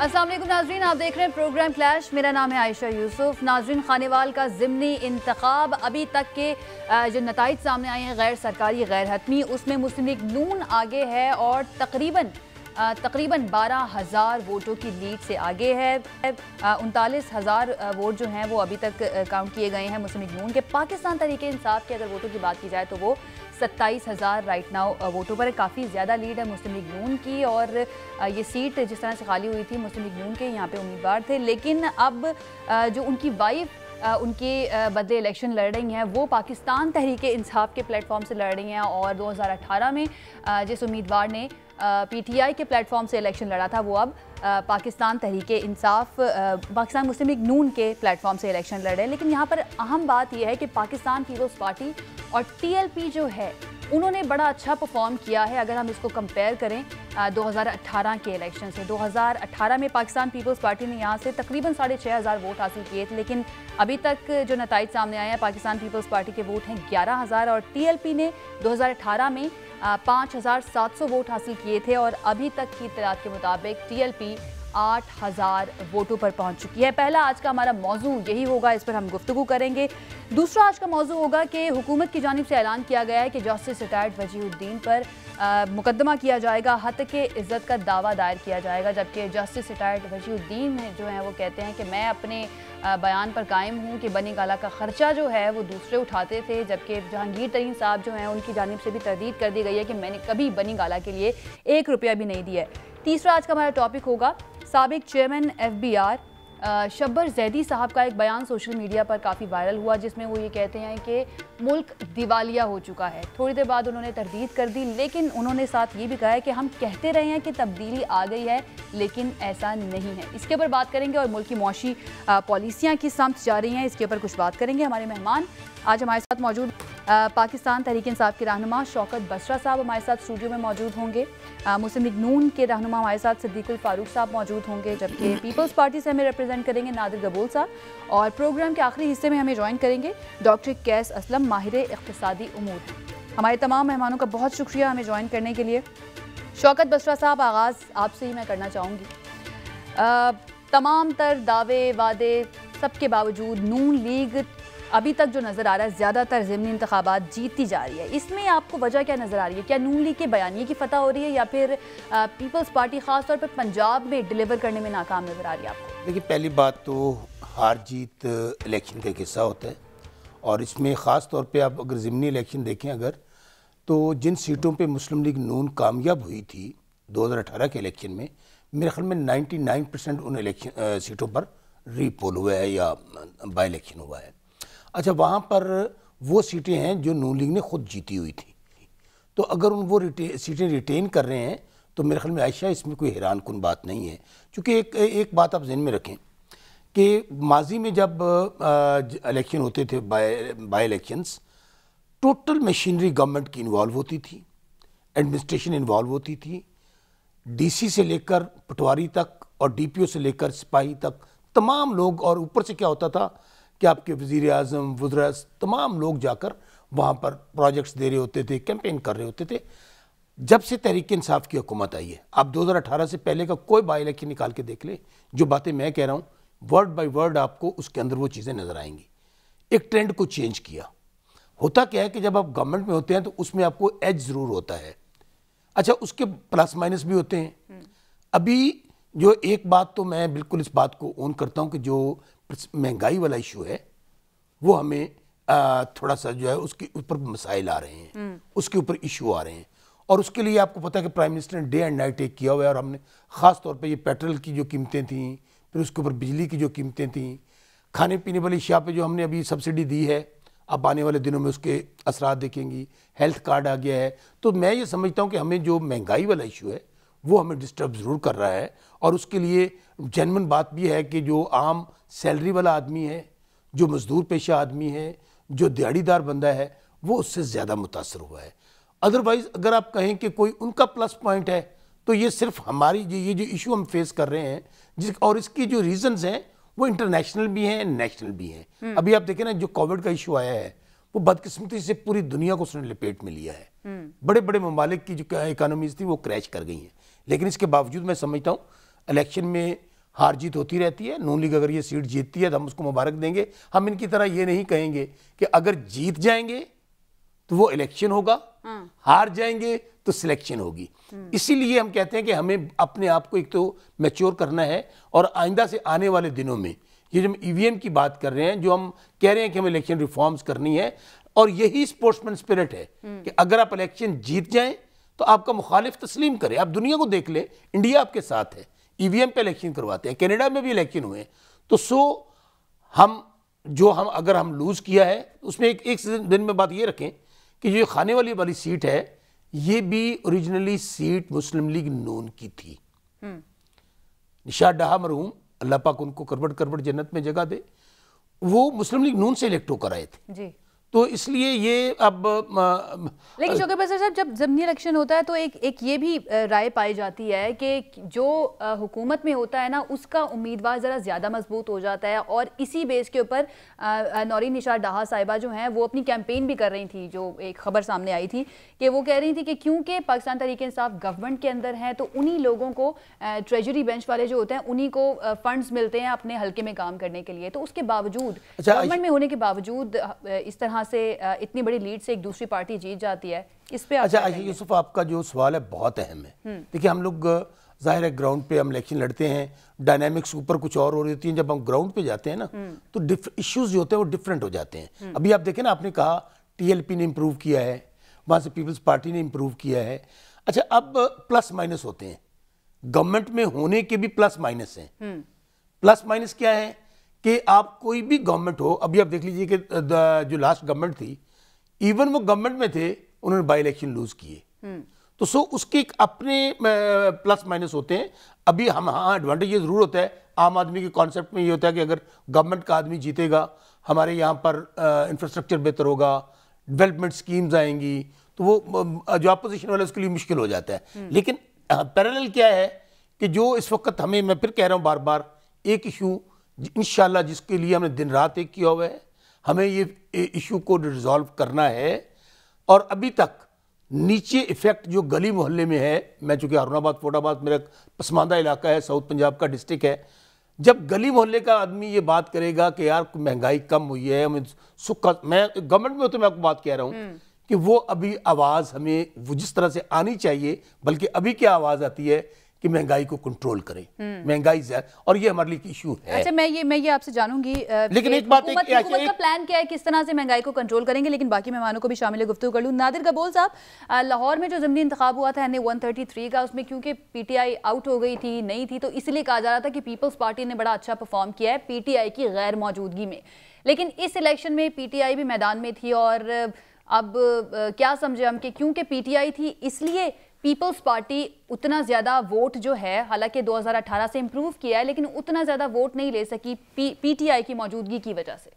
अस्सलाम वालेकुम नाजरीन, आप देख रहे हैं प्रोग्राम क्लैश। मेरा नाम है आयशा यूसुफ। नाजरीन, खानेवाल का ज़िमनी इंतखाब अभी तक के जो नताइज सामने आए हैं गैर सरकारी गैर हतमी, उसमें मुस्लिम लीग नून आगे है और तकरीबन 12,000 वोटों की लीड से आगे है। 39,000 वोट जो हैं वो अभी तक काउंट किए गए हैं मुस्लिम लीग नून के। पाकिस्तान तहरीक इंसाफ की अगर वोटों की बात की जाए तो वो 27,000 राइट नाउ वोटों पर काफ़ी ज़्यादा लीड है मुस्लिम लीग नून की। और ये सीट जिस तरह से खाली हुई थी, मुस्लिम लीग नून के यहाँ पे उम्मीदवार थे, लेकिन अब जो उनकी वाइफ उनके बदले इलेक्शन लड़ रही हैं वो पाकिस्तान तहरीक इंसाफ के प्लेटफॉर्म से लड़ रही हैं। और 2018 में जिस उम्मीदवार ने PTI के प्लेटफॉर्म से इलेक्शन लड़ा था वो अब पाकिस्तान तहरीक इंसाफ पाकिस्तान मुस्लिम लीग नून के प्लेटफॉर्म से इलेक्शन लड़ रहे हैं। लेकिन यहाँ पर अहम बात यह है कि पाकिस्तान पीपल्स पार्टी और TLP जो है उन्होंने बड़ा अच्छा परफॉर्म किया है। अगर हम इसको कंपेयर करें 2018 के इलेक्शन से, 2018 में पाकिस्तान पीपल्स पार्टी ने यहाँ से तकरीबन 6,500 वोट हासिल किए थे, लेकिन अभी तक जो नताइज सामने आए हैं पाकिस्तान पीपल्स पार्टी के वोट हैं 11,000 और TLP ने 2018 में 5,700 वोट हासिल किए थे और अभी तक की इत्तलात के मुताबिक TLP 8,000 वोटों पर पहुंच चुकी है। पहला आज का हमारा मौजू यही होगा, इस पर हम गुफ्तगू करेंगे। दूसरा आज का मौजू होगा कि हुकूमत की जानिब से ऐलान किया गया है कि जस्टिस रिटायर्ड वजीहुद्दीन पर मुकदमा किया जाएगा, हत्या के इज़्ज़त का दावा दायर किया जाएगा। जबकि जस्टिस रिटायर्ड वजीहुद्दीन जो हैं वो कहते हैं कि मैं अपने बयान पर कायम हूँ कि बनी गाला का ख़र्चा जो है वो दूसरे उठाते थे। जबकि जहांगीर तरीन साहब जो हैं उनकी जानिब से भी तरदीद कर दी गई है कि मैंने कभी बनी गाला के लिए 1 रुपया भी नहीं दिया है। तीसरा आज का हमारा टॉपिक होगा साबिक चेयरमैन FBR शब्बर जैदी साहब का एक बयान सोशल मीडिया पर काफ़ी वायरल हुआ, जिसमें वो ये कहते हैं कि मुल्क दिवालिया हो चुका है। थोड़ी देर बाद उन्होंने तरदीद कर दी, लेकिन उन्होंने साथ ये भी कहा है कि हम कहते रहे हैं कि तब्दीली आ गई है, लेकिन ऐसा नहीं है। इसके ऊपर बात करेंगे और मुल्क की मुआशी पॉलिसियाँ किस समत जा रही हैं इसके ऊपर कुछ बात करेंगे। हमारे मेहमान आज हमारे साथ मौजूद पाकिस्तान तहरीक इंसाफ के रहनुमा शौकत बसरा साहब हमारे साथ स्टूडियो में मौजूद होंगे। मुस्लिम लीग नून के रहनुमा हमारे साथ सिद्दीकुल फारूक साहब मौजूद होंगे। जबकि पीपल्स पार्टी से हमें रिप्रेजेंट करेंगे नादिर गबूल साहब। और प्रोग्राम के आखिरी हिस्से में हमें ज्वाइन करेंगे डॉक्टर कैस असलम, माहिर इक़्तिसादी उमूर। हमारे तमाम मेहमानों का बहुत शुक्रिया हमें ज्वाइन करने के लिए। शौकत बसरा साहब, आगाज़ आपसे ही मैं करना चाहूँगी। तमाम तर दावे वादे सबके बावजूद नून लीग अभी तक जो नज़र आ रहा है ज़्यादातर ज़िमनी इंतखाबात जीतती जा रही है, इसमें आपको वजह क्या नज़र आ रही है? क्या नून लीग के बयानिए की फतह हो रही है या फिर पीपल्स पार्टी ख़ास तौर पर पंजाब में डिलीवर करने में नाकाम नज़र आ रही है आपको? देखिए, पहली बात तो हार जीत इलेक्शन का एक हिस्सा होता है और इसमें ख़ास तौर पे आप अगर ज़िमनी इलेक्शन देखें अगर, तो जिन सीटों पे मुस्लिम लीग नून कामयाब हुई थी 2018 के इलेक्शन में, मेरे ख्याल में 99% उन इलेक्शन सीटों पर रीपोल हुआ है या बाई इलेक्शन हुआ है। अच्छा, वहाँ पर वो सीटें हैं जो नून लीग ने खुद जीती हुई थी, तो अगर वो सीटें रिटेन कर रहे हैं तो मेरे ख्याल में आयशा इसमें कोई हैरान कुन बात नहीं है। क्योंकि एक बात आप ज़हन में रखें कि माजी में जब इलेक्शन होते थे by elections, total machinery government की इन्वॉल्व होती थी, एडमिनिस्ट्रेशन इन्वॉल्व होती थी, DC से लेकर पटवारी तक और DPO से लेकर सिपाही तक तमाम लोग, और ऊपर से क्या होता था कि आपके वज़ीर आज़म वज़रा तमाम लोग जाकर वहाँ पर प्रोजेक्ट्स दे रहे होते थे, कैंपेन कर रहे होते थे। जब से तहरीक इंसाफ की हुकूमत आई है, आप 2018 से पहले का कोई बाई इलेक्शन निकाल के देख ले, जो बातें मैं कह रहा हूँ वर्ड बाय वर्ड आपको उसके अंदर वो चीज़ें नज़र आएंगी। एक ट्रेंड को चेंज किया। होता क्या है कि जब आप गवर्नमेंट में होते हैं तो उसमें आपको एज ज़रूर होता है, अच्छा उसके प्लस माइनस भी होते हैं। अभी जो एक बात तो मैं बिल्कुल इस बात को ओन करता हूँ कि जो महंगाई वाला इशू है वो हमें थोड़ा सा जो है उसके ऊपर मसाइल आ रहे हैं, उसके ऊपर इशू आ रहे हैं। और उसके लिए आपको पता है कि प्राइम मिनिस्टर ने डे एंड नाइट एक किया हुआ है। और हमने ख़ास तौर पे ये पेट्रोल की जो कीमतें थीं, फिर उसके ऊपर बिजली की जो कीमतें थीं, खाने पीने वाली अशिया पे जो हमने अभी सब्सिडी दी है, अब आने वाले दिनों में उसके असरात देखेंगी। हेल्थ कार्ड आ गया है, तो मैं ये समझता हूँ कि हमें जो महंगाई वाला इशू है वो हमें डिस्टर्ब ज़रूर कर रहा है। और उसके लिए जेन्युइन बात भी है कि जो आम सैलरी वाला आदमी है, जो मजदूर पेशा आदमी है, जो दिहाड़ीदार बंदा है, वो उससे ज़्यादा मुतासर हुआ है। अदरवाइज़ अगर आप कहें कि कोई उनका प्लस पॉइंट है तो ये सिर्फ हमारी ये जो इशू हम फेस कर रहे हैं और इसकी जो रीजंस हैं वो इंटरनेशनल भी हैं, नेशनल भी हैं। अभी आप देखें ना, जो कोविड का इशू आया है वो बदकिस्मती से पूरी दुनिया को उसने लपेट में लिया है। बड़े बड़े ममालिक की जो इकोनॉमीज थी वो क्रैश कर गई हैं। लेकिन इसके बावजूद मैं समझता हूँ इलेक्शन में हार जीत होती रहती है। नून लीग अगर ये सीट जीतती है तो हम उसको मुबारक देंगे। हम इनकी तरह ये नहीं कहेंगे कि अगर जीत जाएंगे तो वो इलेक्शन होगा, हार जाएंगे तो सिलेक्शन होगी। इसीलिए हम कहते हैं कि हमें अपने आप को एक तो मैच्योर करना है, और आइंदा से आने वाले दिनों में ये जो हम ईवीएम की बात कर रहे हैं, जो हम कह रहे हैं कि हमें इलेक्शन रिफॉर्म्स करनी है, और यही स्पोर्ट्समैन स्पिरिट है कि अगर आप इलेक्शन जीत जाएं तो आपका मुखालिफ तस्लीम करे। आप दुनिया को देख ले, इंडिया आपके साथ है, ईवीएम पे इलेक्शन करवाते हैं, कनाडा में भी इलेक्शन हुए। तो हम अगर हम लूज किया है उसमें एक दिन में बात ये रखें कि जो खाने वाली सीट है ये भी ओरिजिनली सीट मुस्लिम लीग नून की थी। निशात डाहा मरहूम, अल्लाह पाक उनको करबट जन्नत में जगह दे, वो मुस्लिम लीग नून से इलेक्ट होकर आए थे जी। तो इसलिए ये अब लेकिन शौकत बसर साहब, जब ज़मीनी इलेक्शन होता है तो एक ये भी राय पाई जाती है कि जो हुकूमत में होता है ना, उसका उम्मीदवार ज़रा ज़्यादा मजबूत हो जाता है, और इसी बेस के ऊपर नौरीन निशात डाहा साहिबा जो हैं वो अपनी कैंपेन भी कर रही थी। जो एक खबर सामने आई थी कि वो कह रही थी कि क्योंकि पाकिस्तान तहरीक इंसाफ गवर्नमेंट के अंदर है तो उन्हीं लोगों को ट्रेजरी बेंच वाले जो होते हैं उन्हीं को फंड्स मिलते हैं अपने हल्के में काम करने के लिए। तो उसके बावजूद, गवर्नमेंट में होने के बावजूद, इस तरह से इतनी बड़ी लीड से एक दूसरी पार्टी जीत जाती है, इस पे अच्छा यूसुफ, आपका जो सवाल है बहुत अहम है। देखिए, हम लोग जाहिर है ग्राउंड पे हम इलेक्शन लड़ते हैं, डायनामिक्स ऊपर कुछ और हो रही होती है, जब हम ग्राउंड पे जाते हैं ना तो इश्यूज जो होते हैं वो डिफरेंट हो जाते हैं। अभी आप देखें ना, आपने कहा टीएलपी ने इंप्रूव किया है, वहां से पीपल्स पार्टी ने इंप्रूव किया है। अच्छा, अब प्लस माइनस होते हैं, गवर्नमेंट में होने के भी प्लस माइनस हैं। प्लस माइनस क्या है कि आप कोई भी गवर्नमेंट हो, अभी आप देख लीजिए कि जो लास्ट गवर्नमेंट थी, इवन वो गवर्नमेंट में थे, उन्होंने बाई इलेक्शन लूज किए। तो उसके एक अपने प्लस माइनस होते हैं। अभी हम एडवांटेज ये जरूर होता है, आम आदमी के कॉन्सेप्ट में ये होता है कि अगर गवर्नमेंट का आदमी जीतेगा, हमारे यहाँ पर इंफ्रास्ट्रक्चर बेहतर होगा, डेवलपमेंट स्कीम्स आएंगी, तो वो जो अपोजिशन वाला उसके लिए मुश्किल हो जाता है। लेकिन पैरेलल क्या है कि जो इस वक्त हमें, मैं फिर कह रहा हूँ बार बार, एक इशू इंशाल्लाह जिसके लिए हमने दिन रात एक किया हुआ है, हमें ये इशू को रिजॉल्व करना है। और अभी तक नीचे इफेक्ट जो गली मोहल्ले में है, मैं चूंकि हारूनाबाद फोटाबाद मेरा पसमानदा इलाका है, साउथ पंजाब का डिस्ट्रिक्ट है, जब गली मोहल्ले का आदमी ये बात करेगा कि यार महंगाई कम हुई है, हमें सुख, मैं गवर्नमेंट में तो मैं आपको बात कह रहा हूँ कि वो अभी आवाज़ हमें वो जिस तरह से आनी चाहिए, बल्कि अभी क्या आवाज़ आती है कि महंगाई को कंट्रोल करें, महंगाई है, और ये हमारे लिए इशू है। अच्छा, मैं ये आपसे जानूंगी, लेकिन एक बात, हुकूमत का प्लान क्या है, किस तरह से महंगाई को कंट्रोल करेंगे, लेकिन बाकी मेहमानों को भी शामिल गुफ्तगू कर लूँ। नादिर कबूल साहब, लाहौर में जो ज़मीनी इंतखाब हुआ था NA 133 का, उसमें क्योंकि PTI आउट हो गई थी, नहीं थी, तो इसलिए कहा जा रहा था कि पीपल्स पार्टी ने बड़ा अच्छा परफॉर्म किया है PTI की गैर मौजूदगी में। लेकिन इस इलेक्शन में PTI भी मैदान में थी, और अब क्या समझे हम कि क्योंकि PTI थी इसलिए पीपल्स पार्टी उतना ज़्यादा वोट जो है, हालांकि 2018 से इंप्रूव किया है, लेकिन उतना ज़्यादा वोट नहीं ले सकी PTI की मौजूदगी की वजह से।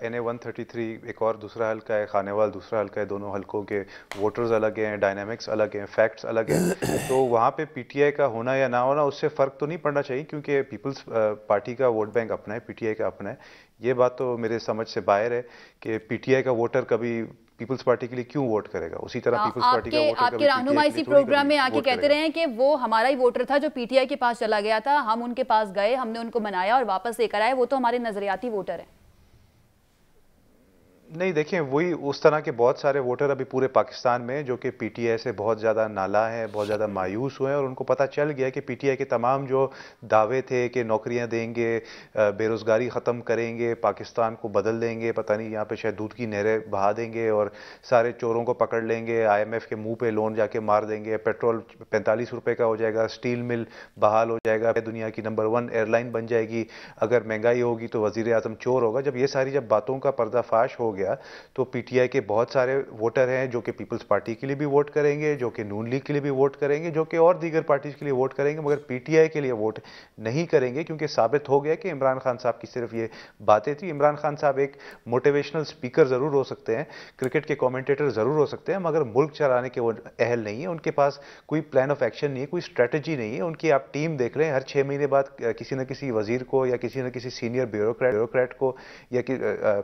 NA 133 एक और दूसरा हल्का है, खानेवाल दूसरा हल्का है, दोनों हल्कों के वोटर्स अलग हैं, डायनामिक्स अलग हैं, फैक्ट्स अलग हैं। तो वहाँ पे PTI का होना या ना होना उससे फ़र्क तो नहीं पड़ना चाहिए, क्योंकि पीपल्स पार्टी का वोट बैंक अपना है, PTI का अपना है। ये बात तो मेरे समझ से बाहर है कि PTI का वोटर कभी पीपल्स पार्टी के लिए क्यों वोट करेगा, उसी तरह पीपल्स पार्टी का वोटर आपके रहनुमा इसी प्रोग्राम में आके कहते रहे हैं कि वो हमारा ही वोटर था जो PTI के पास चला गया था, हम उनके पास गए, हमने उनको मनाया और वापस लेकर आए, वो तो हमारे नजरियाती वोटर है। नहीं, देखें, वही उस तरह के बहुत सारे वोटर अभी पूरे पाकिस्तान में जो कि PTI से बहुत ज़्यादा नाला है, बहुत ज़्यादा मायूस हुए हैं, और उनको पता चल गया कि PTI के तमाम जो दावे थे कि नौकरियां देंगे, बेरोज़गारी ख़त्म करेंगे, पाकिस्तान को बदल देंगे, पता नहीं यहाँ पे शायद दूध की नहरें बहा देंगे और सारे चोरों को पकड़ लेंगे, IMF के मुंह पे लोन जाके मार देंगे, पेट्रोल 45 रुपये का हो जाएगा, स्टील मिल बहाल हो जाएगा, दुनिया की नंबर 1 एयरलाइन बन जाएगी, अगर महंगाई होगी तो वज़ीर आज़म चोर होगा। जब ये सारी बातों का पर्दाफाश हो गया तो PTI के बहुत सारे वोटर हैं जो कि पीपल्स पार्टी के लिए भी वोट करेंगे, जो कि नून लीग के लिए भी वोट करेंगे, जो कि और दीगर पार्टीज के लिए वोट करेंगे, मगर PTI के लिए वोट नहीं करेंगे, क्योंकि साबित हो गया कि इमरान खान साहब की सिर्फ ये बातें थी। इमरान खान साहब एक मोटिवेशनल स्पीकर जरूर हो सकते हैं, क्रिकेट के कमेंटेटर जरूर हो सकते हैं, मगर मुल्क चलाने के वो अहल नहीं है। उनके पास कोई प्लान ऑफ एक्शन नहीं है, कोई स्ट्रेटजी नहीं है। उनकी आप टीम देख रहे हैं, हर 6 महीने बाद किसी न किसी वजीर को या किसी न किसी सीनियर ब्यूरोक्रेट को या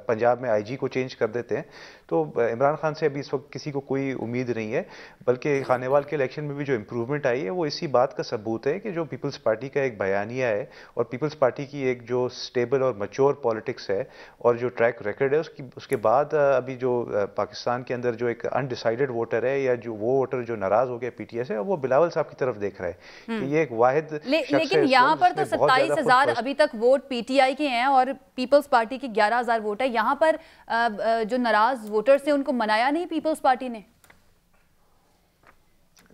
पंजाब में IG को चेंज चेंज कर देते हैं। तो इमरान खान से अभी इस वक्त किसी को कोई उम्मीद नहीं है, बल्कि खानेवाल के इलेक्शन में भी जो इम्प्रूवमेंट आई है वो इसी बात का सबूत है कि जो पीपल्स पार्टी का एक बयानिया है और पीपल्स पार्टी की एक जो स्टेबल और मैच्योर पॉलिटिक्स है और जो ट्रैक रिकॉर्ड है उसके बाद अभी जो पाकिस्तान के अंदर जो एक अनडिसाइडेड वोटर है या जो वो वोटर जो नाराज हो गया पीटीआई से, वो बिलावल साहब की तरफ देख रहा है कि ये एक वाहिद लेकिन यहाँ पर तो 27,000 अभी तक वोट पीटीआई के हैं और पीपल्स पार्टी के 11,000 वोट है। यहाँ पर जो नाराज वोटर्स थे उनको मनाया नहीं पीपल्स पार्टी ने?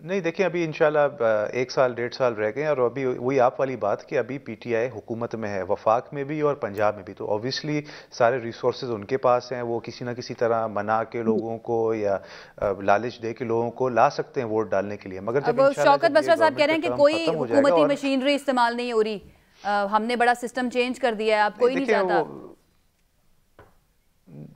नहीं, देखिए अभी इंशाल्लाह 1 साल 1.5 साल रह गए और अभी वही आप वाली बात कि अभी पीटीआई हुकूमत में है, वफाक में भी और पंजाब में भी, तो ऑब्वियसली सारे रिसोर्सेज उनके पास हैं। वो किसी ना किसी तरह मना के लोगों को या लालच दे के लोगों को ला सकते हैं वोट डालने के लिए। मगर जब शौकत बशरा साहब कह रहे हैं कि कोई हुकूमती मशीनरी इस्तेमाल नहीं हो रही, हमने बड़ा सिस्टम चेंज कर दिया है, आप कोई नहीं चाहता।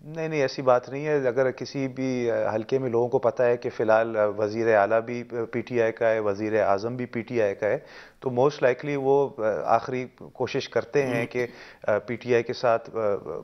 नहीं, ऐसी बात नहीं है। अगर किसी भी हलके में लोगों को पता है कि फ़िलहाल वज़ीर आला भी पीटीआई का है, वज़ीर आज़म भी पीटीआई का है, तो मोस्ट लाइकली वो आखिरी कोशिश करते हैं कि पीटीआई के साथ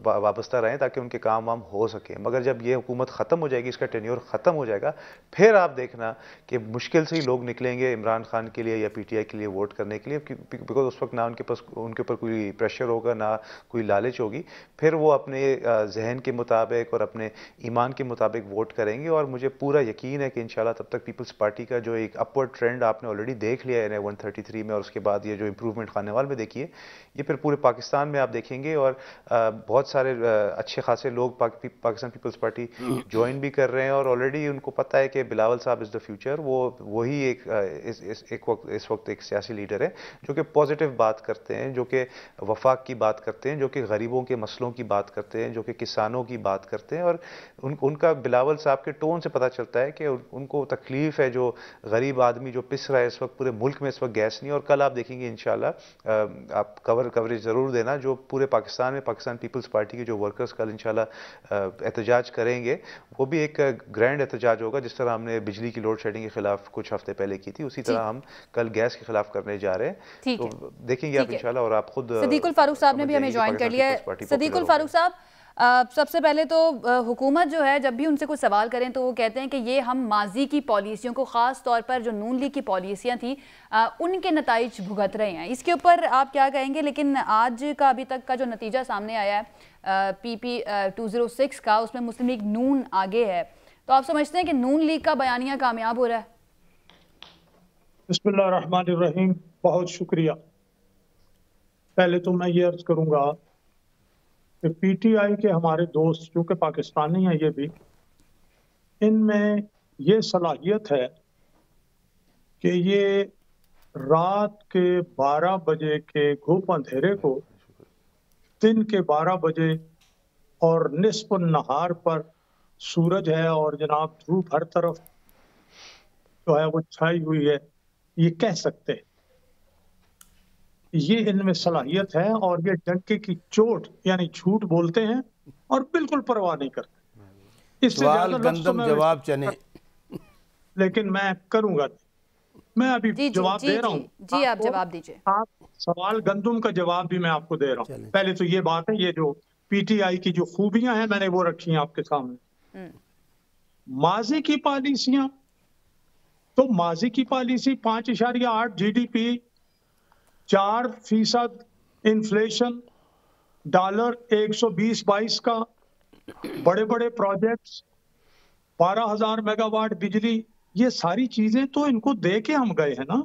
वाबस्ता रहें ताकि उनके काम वाम हो सके। मगर जब ये हुकूमत ख़त्म हो जाएगी, इसका टेन्योर ख़त्म हो जाएगा, फिर आप देखना कि मुश्किल से ही लोग निकलेंगे इमरान खान के लिए या पीटीआई के लिए वोट करने के लिए, बिकॉज उस वक्त ना उनके ऊपर कोई प्रेशर होगा, ना कोई लालच होगी। फिर वो अपने जहन के मुताबिक और अपने ईमान के मुताबिक वोट करेंगे और मुझे पूरा यकीन है कि इंशाल्लाह तब तक पीपल्स पार्टी का जो एक अपवर्ड ट्रेंड आपने ऑलरेडी देख लिया है 133 में और उसके बाद ये जो इंप्रूवमेंट खानेवाल में देखिए, ये फिर पूरे पाकिस्तान में आप देखेंगे और बहुत सारे अच्छे खासे लोग पाकिस्तान पीपल्स पार्टी ज्वाइन भी कर रहे हैं और ऑलरेडी उनको पता है कि बिलावल साहब इज़ द फ्यूचर। वही इस वक्त एक सियासी लीडर है जो कि पॉजिटिव बात करते हैं, जो कि वफाक की बात करते हैं, जो कि गरीबों के मसलों की बात करते हैं, जो कि किसानों की बात करते हैं। और उनका बिलावल साहब के टोन से पता चलता है कि उनको तकलीफ है, जो गरीब आदमी जो पिस रहा है इस वक्त, पूरे मुल्क में इस वक्त गैस नहीं। और कल आप देखेंगे इंशाल्लाह, आप कवरेज ज़रूर देना, जो पूरे पाकिस्तान में पाकिस्तान पीपल्स पार्टी के जो वर्कर्स कल इंशाल्लाह एहतजाज करेंगे, वो भी एक ग्रैंड एहतजाज होगा। जिस तरह हमने बिजली की लोड शेडिंग के खिलाफ कुछ हफ्ते पहले की थी, उसी तरह हम कल गैस के खिलाफ करने जा रहे हैं। तो देखेंगे आप इंशाल्लाह। और आप खुद सदीकुल फारूक साहब ने भी हमें ज्वाइन कर लिया है। सदीकुल फारूक साहब, सबसे पहले तो हुकूमत जो है जब भी उनसे कुछ सवाल करें तो वो कहते हैं कि ये हम माजी की पॉलिसियों को, ख़ास तौर पर जो नून लीग की पॉलिसियां थी उनके नताइज भुगत रहे हैं। इसके ऊपर आप क्या कहेंगे? लेकिन आज का अभी तक का जो नतीजा सामने आया है PP 206 का, उसमें मुस्लिम लीग नून आगे है, तो आप समझते हैं कि नून लीग का बयानिया कामयाब हो रहा है? बिस्मिल्लाहिर्रहमानिर्रहीम, बहुत शुक्रिया। पहले तो मैं ये अर्ज करूंगा कि पीटीआई के हमारे दोस्त जो कि पाकिस्तानी हैं, ये भी, इनमें ये सलाहियत है कि ये रात के 12 बजे के घुप अंधेरे को दिन के 12 बजे और निस्फ नहार पर सूरज है और जनाब धूप हर तरफ जो है वो छाई हुई है, ये कह सकते हैं। ये इनमें सलाहियत है और ये डंके की चोट यानी झूठ बोलते हैं और बिल्कुल परवाह नहीं करते। इससे ज्यादा गंदम जवाब चने, लेकिन मैं करूंगा, मैं अभी जवाब दे रहा हूँ। जी आप जवाब दीजिए। आप सवाल गंदम का जवाब भी मैं आपको दे रहा हूँ। पहले तो ये बात है, ये जो पीटीआई की जो खूबियां हैं मैंने वो रखी हैं आपके सामने। माजी की पॉलिसियां, तो माजी की पॉलिसी 5.8 GDP, 4% इन्फ्लेशन, डॉलर 120-22 का, बड़े बड़े प्रोजेक्ट्स, 12,000 मेगावाट बिजली, ये सारी चीजें तो इनको दे के हम गए हैं ना।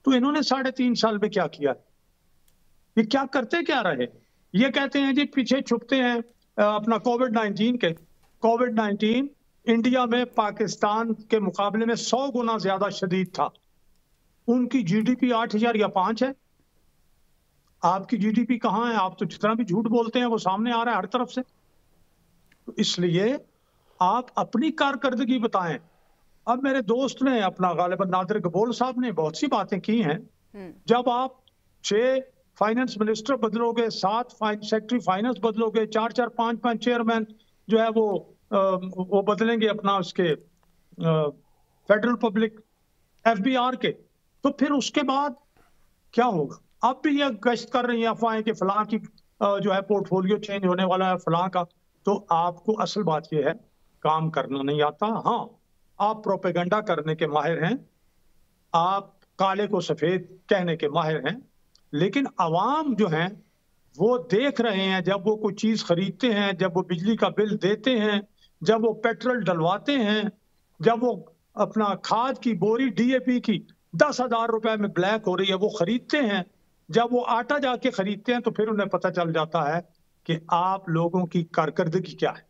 तो इन्होंने 3.5 साल में क्या किया? ये क्या करते क्या रहे? ये कहते हैं जी पीछे छुपते हैं अपना कोविड-19 के। कोविड-19 इंडिया में पाकिस्तान के मुकाबले में 100 गुना ज्यादा शदीद था। उनकी GDP 8,000 या 5 है। आपकी GDP कहाँ है? आप तो जितना भी झूठ बोलते हैं वो सामने आ रहा है हर तरफ से। तो इसलिए आप अपनी कारकर्दगी बताएं। अब मेरे दोस्त ने अपना गालिबन नादिर गबोल साहब ने बहुत सी बातें की हैं। जब आप 6 फाइनेंस मिनिस्टर बदलोगे, 7 सेक्रेटरी फाइनेंस बदलोगे, 4-4, 5-5 चेयरमैन जो है वो बदलेंगे अपना उसके फेडरल पब्लिक FBR के, तो फिर उसके बाद क्या होगा? अब भी ये गश्त कर रही है अफवाहें कि फलां की जो है पोर्टफोलियो चेंज होने वाला है फलां का। तो आपको असल बात यह है, काम करना नहीं आता। हाँ, आप प्रोपेगेंडा करने के माहिर हैं, आप काले को सफेद कहने के माहिर हैं, लेकिन अवाम जो हैं वो देख रहे हैं, जब वो कोई चीज खरीदते हैं, जब वो बिजली का बिल देते हैं, जब वो पेट्रोल डलवाते हैं, जब वो अपना खाद की बोरी डीएपी की 10,000 रुपए में ब्लैक हो रही है वो खरीदते हैं, जब वो आटा जाके खरीदते हैं, तो फिर उन्हें पता चल जाता है कि आप लोगों की कारकर्दगी क्या है।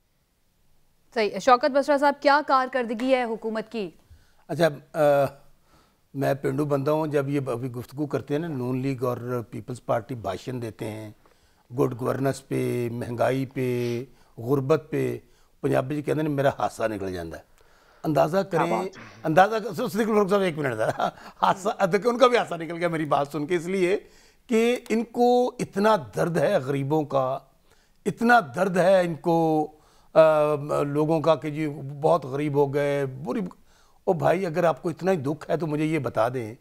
सही। शौकत बसरा साहब, क्या कारकर्दगी है हुकूमत की? अच्छा, मैं पेंडू बंदा हूँ। जब ये अभी गुफ्तगू करते हैं ना, नून लीग और पीपल्स पार्टी भाषण देते हैं गुड गवर्नेंस पे, महंगाई पे, गुरबत पे, पंजाबी जी कहते हैं मेरा हासा निकल जाता है। अंदाज़ा करें, अंदाज़ा साहब एक मिनट था, हासा उनका भी हासा निकल गया मेरी बात सुन के, इसलिए कि इनको इतना दर्द है गरीबों का, इतना दर्द है इनको लोगों का कि जी बहुत गरीब हो गए, बुरी। ओ भाई, अगर आपको इतना ही दुख है तो मुझे ये बता दें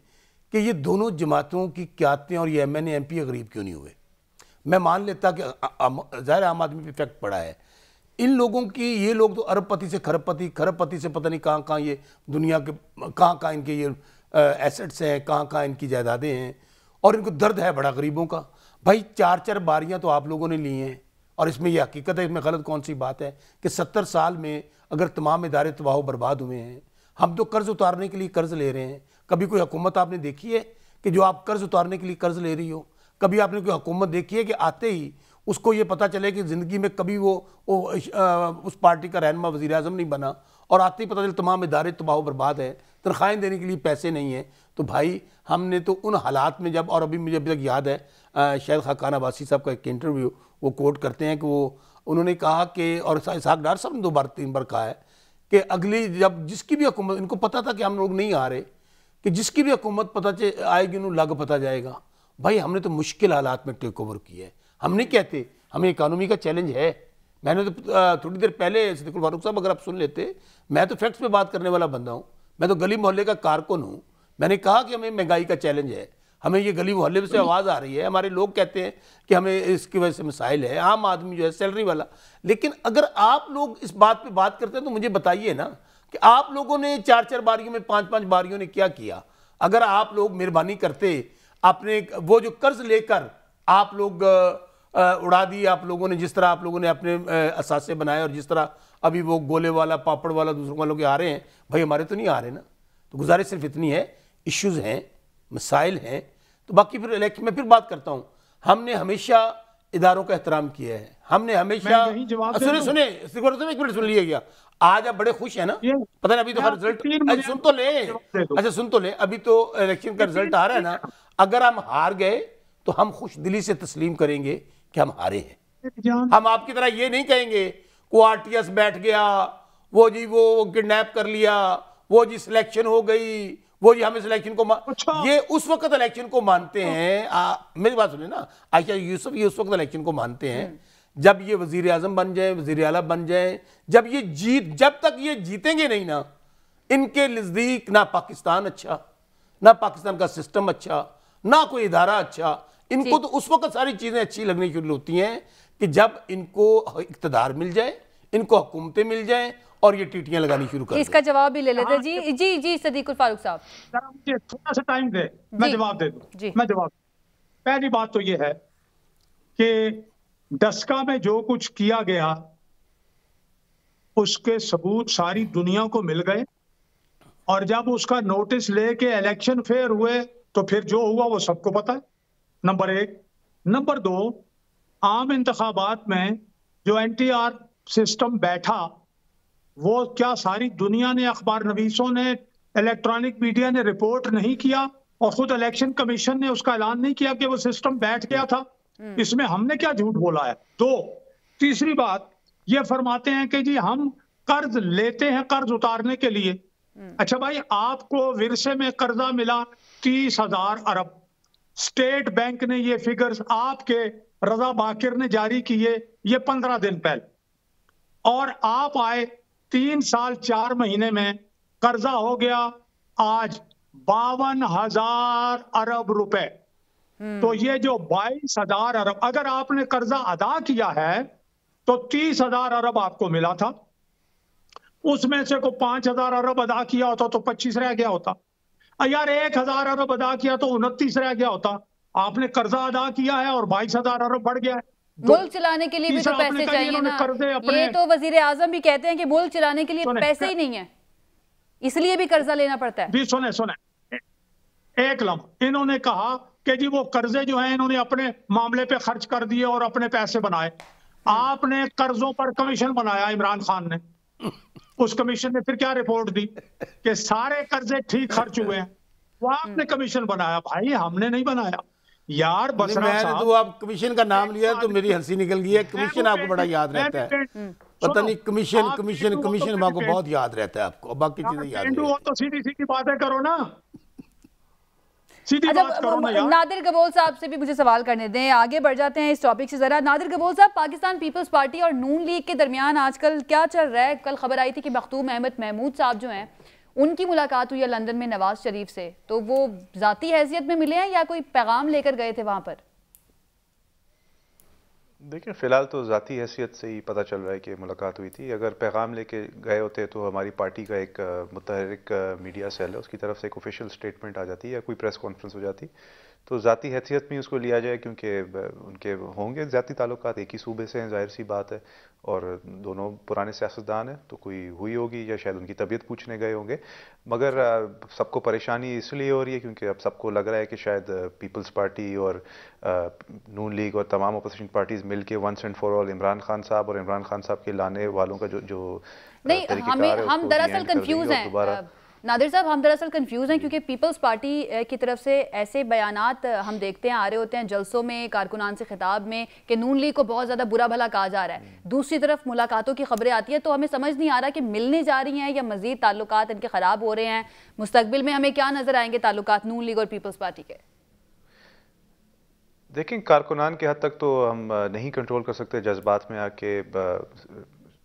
कि ये दोनों जमातों की क़यादतें और ये MNA MP गरीब क्यों नहीं हुए। मैं मान लेता कि ज़ाहिर आम आदमी पे इफेक्ट पड़ा है। इन लोगों की, ये लोग तो अरबपति से खरबपति, खरबपति से पता नहीं कहाँ कहाँ ये दुनिया के कहाँ कहाँ इनके ये एसेट्स हैं, कहाँ कहाँ इनकी जायदादें हैं, और इनको दर्द है बड़ा गरीबों का। भाई 4-4 बारियाँ तो आप लोगों ने ली हैं, और इसमें यह हकीकत है, इसमें गलत कौन सी बात है कि 70 साल में अगर तमाम इदारे तबाह बर्बाद हुए हैं, हम तो कर्ज उतारने के लिए कर्ज ले रहे हैं। कभी कोई हुकूमत आपने देखी है कि जो आप कर्ज उतारने के लिए कर्ज ले रही हो? कभी आपने कोई हुकूमत देखी है कि आते ही उसको ये पता चले कि ज़िंदगी में कभी वो उस पार्टी का रहनुमा वज़ीर आज़म नहीं बना, और आते ही पता चले तमाम इदारे तबाह बर्बाद है, तनख्वाहें देने के लिए पैसे नहीं हैं? तो भाई हमने तो उन हालात में जब, और अभी मुझे अभी तक याद है शायद खाकान अब्बासी साहब का एक इंटरव्यू वो कोट करते हैं कि उन्होंने कहा कि, और इसहाक डार साहब ने 2-3 बार कहा है कि अगली जब जिसकी भी हुकूमत, इनको पता था कि हम लोग नहीं आ रहे, कि जिसकी भी हुकूमत आएगी उन्होंने लग पता जाएगा। भाई हमने तो मुश्किल हालात में टेक ओवर किया है। हम नहीं कहते, हमें इकानमी का चैलेंज है। मैंने तो थोड़ी देर पहले सिद्दीकुल फारूक साहब अगर आप सुन लेते, मैं तो फैक्ट्स पे बात करने वाला बंदा हूँ, मैं तो गली मोहल्ले का कारकुन हूँ। मैंने कहा कि हमें महंगाई का चैलेंज है, हमें ये गली मोहल्ले से आवाज़ आ रही है, हमारे लोग कहते हैं कि हमें इसकी वजह से मसाइल है, आम आदमी जो है सैलरी वाला। लेकिन अगर आप लोग इस बात पे बात करते हैं तो मुझे बताइए ना कि आप लोगों ने 4-4 बारियों में, 5-5 बारियों ने क्या किया? अगर आप लोग मेहरबानी करते, अपने वो जो कर्ज लेकर आप लोग उड़ा दी आप लोगों ने, जिस तरह आप लोगों ने अपने असासे बनाए, और जिस तरह अभी वो गोले वाला, पापड़ वाला दूसरों वालों के आ रहे हैं, भाई हमारे तो नहीं आ रहे ना। तो गुजारिश सिर्फ इतनी है, इश्यूज़ हैं, मसाइल हैं, तो बाकी फिर इलेक्शन में फिर बात करता हूँ। हमने हमेशा इदारों का एहतराम किया है, हमने हमेशा, सुने एक मिनट सुन लिया गया। आज आप बड़े खुश हैं ना, पता नहीं अभी तो रिजल्ट सुन तो ले, अच्छा सुन तो ले, अभी तो इलेक्शन का रिजल्ट आ रहा है ना। अगर हम हार गए तो हम खुश दिली से तस्लीम करेंगे कि हम हारे हैं। हम आपकी तरह ये नहीं कहेंगे को RTS बैठ गया, वो जी वो किडनैप कर लिया, वो जी सिलेक्शन हो गई, वो जी हमें सिलेक्शन को ये उस वक्त इलेक्शन को मानते हैं। मेरी बात सुनिए ना, आयशा यूसुफ, ये उस वक्त इलेक्शन को मानते हैं जब ये वजीर आजम बन जाए, वजीर आला बन जाए, जब तक ये जीतेंगे नहीं ना, इनके नजदीक ना पाकिस्तान अच्छा, ना पाकिस्तान का सिस्टम अच्छा, ना कोई इदारा अच्छा। इनको तो उस वक्त सारी चीजें अच्छी लगनी शुरू होती हैं कि जब इनको इक्तदार मिल जाए, इनको हुकूमतें मिल जाए, और ये टीटियां लगानी शुरू कर। इसका जवाब भी ले लेते। जी सिद्दीकुल फारूक साहब, मुझे थोड़ा सा टाइम दे, मैं जवाब दे दूं। मैं जवाब, पहली बात तो ये है कि डस्का में जो कुछ किया गया उसके सबूत सारी दुनिया को मिल गए, और जब उसका नोटिस लेके इलेक्शन फेयर हुए तो फिर जो हुआ वो सबको पता है, नंबर 1। नंबर 2, आम इंतखाबात में जो NTR सिस्टम बैठा, वो क्या सारी दुनिया ने, अखबार नवीसों ने, इलेक्ट्रॉनिक मीडिया ने रिपोर्ट नहीं किया, और खुद इलेक्शन कमीशन ने उसका ऐलान नहीं किया कि वो सिस्टम बैठ गया था? इसमें हमने क्या झूठ बोला है? 2, तीसरी बात, ये फरमाते हैं कि जी हम कर्ज लेते हैं कर्ज उतारने के लिए। अच्छा भाई, आपको विरसे में कर्जा मिला 30,000 अरब, स्टेट बैंक ने ये फिगर्स आपके रजा बाकिर ने जारी किए ये 15 दिन पहले, और आप आए 3 साल 4 महीने में कर्जा हो गया आज 52,000 अरब रुपए। तो ये जो 22,000 अरब, अगर आपने कर्जा अदा किया है तो 30,000 अरब आपको मिला था, उसमें से को 5,000 अरब अदा किया होता तो 25 रह गया होता। यार 1,000 अरब अदा किया तो 29 रह गया होता। आपने कर्जा अदा किया है और 22,000 अरब बढ़ गया है। मुल्क चलाने के लिए भी तो पैसे चाहिए ना। ये तो वजीर आजम भी कहते हैं कि मुल्क चलाने के लिए पैसे ही नहीं है, इसलिए भी कर्जा लेना पड़ता है। जी सुने एक लम्हा, इन्होंने कहा कि जी वो कर्जे जो हैं इन्होंने अपने मामले पे खर्च कर दिए और अपने पैसे बनाए। आपने कर्जों पर कमीशन बनाया इमरान खान ने, उस कमीशन ने फिर क्या रिपोर्ट दी कि सारे कर्जे ठीक खर्च हुए हैं, वो आपने कमीशन बनाया। भाई हमने नहीं बनाया यार। बसरा साहब, तो आप कमीशन का नाम लिया तो मेरी हंसी निकल गई है। कमीशन आपको बड़ा याद रहता है, पता नहीं कमीशन कमीशन कमीशन आपको बहुत याद रहता है, आपको बाकी चीजें याद नहीं। तो सीधी सीधी बातें करो ना, सीधी अच्छा, बात करो ना यार। नादिर गबोल साहब से भी मुझे सवाल करने दें, आगे बढ़ जाते हैं इस टॉपिक से जरा। नादिर गबोल साहब, पाकिस्तान पीपल्स पार्टी और नून लीग के दरमियान आजकल क्या चल रहा है? कल खबर आई थी कि मखदूम अहमद महमूद साहब जो हैं उनकी मुलाकात हुई है लंदन में नवाज शरीफ से, तो वो जाती हैसियत में मिले हैं या कोई पैगाम लेकर गए थे वहां पर? देखिए, फ़िलहाल तो ज़ाती हैसियत से ही पता चल रहा है कि मुलाकात हुई थी। अगर पैगाम लेके गए होते तो हमारी पार्टी का एक मुतहरिक मीडिया सेल है, उसकी तरफ से एक ऑफिशियल स्टेटमेंट आ जाती या कोई प्रेस कॉन्फ्रेंस हो जाती, तो ज़ाती हैसियत में उसको लिया जाए, क्योंकि उनके होंगे ज़ाती ताल्लुकात, एक ही सूबे से हैं, जाहिर सी बात है, और दोनों पुराने सियासतदान हैं, तो कोई हुई होगी या शायद उनकी तबीयत पूछने गए होंगे। मगर सबको परेशानी इसलिए हो रही है क्योंकि अब सबको लग रहा है कि शायद पीपल्स पार्टी और नून लीग और तमाम अपोजिशन पार्टीज मिलके once and for all Imran Khan sahab और इमरान खान साहब के लाने वालों का जो नहीं, हम दरअसल कंफ्यूज हैं नादिर साहब, हम दरअसल कंफ्यूज हैं क्योंकि पीपल्स पार्टी की तरफ से ऐसे बयानात हम देखते हैं आ रहे होते हैं जलसों में, कारकुनान से खिताब में, कि नून लीग को बहुत ज़्यादा बुरा भला कहा जा रहा है। दूसरी तरफ मुलाकातों की खबरें आती है, तो हमें समझ नहीं आ रहा कि मिलने जा रही हैं या मजीद ताल्लुकात इनके ख़राब हो रहे हैं। मुस्तकबिल में हमें क्या नज़र आएंगे ताल्लुकात नून लीग और पीपल्स पार्टी के? देखें, कारकुनान के हद तक तो हम नहीं कंट्रोल कर सकते जज्बात में आके।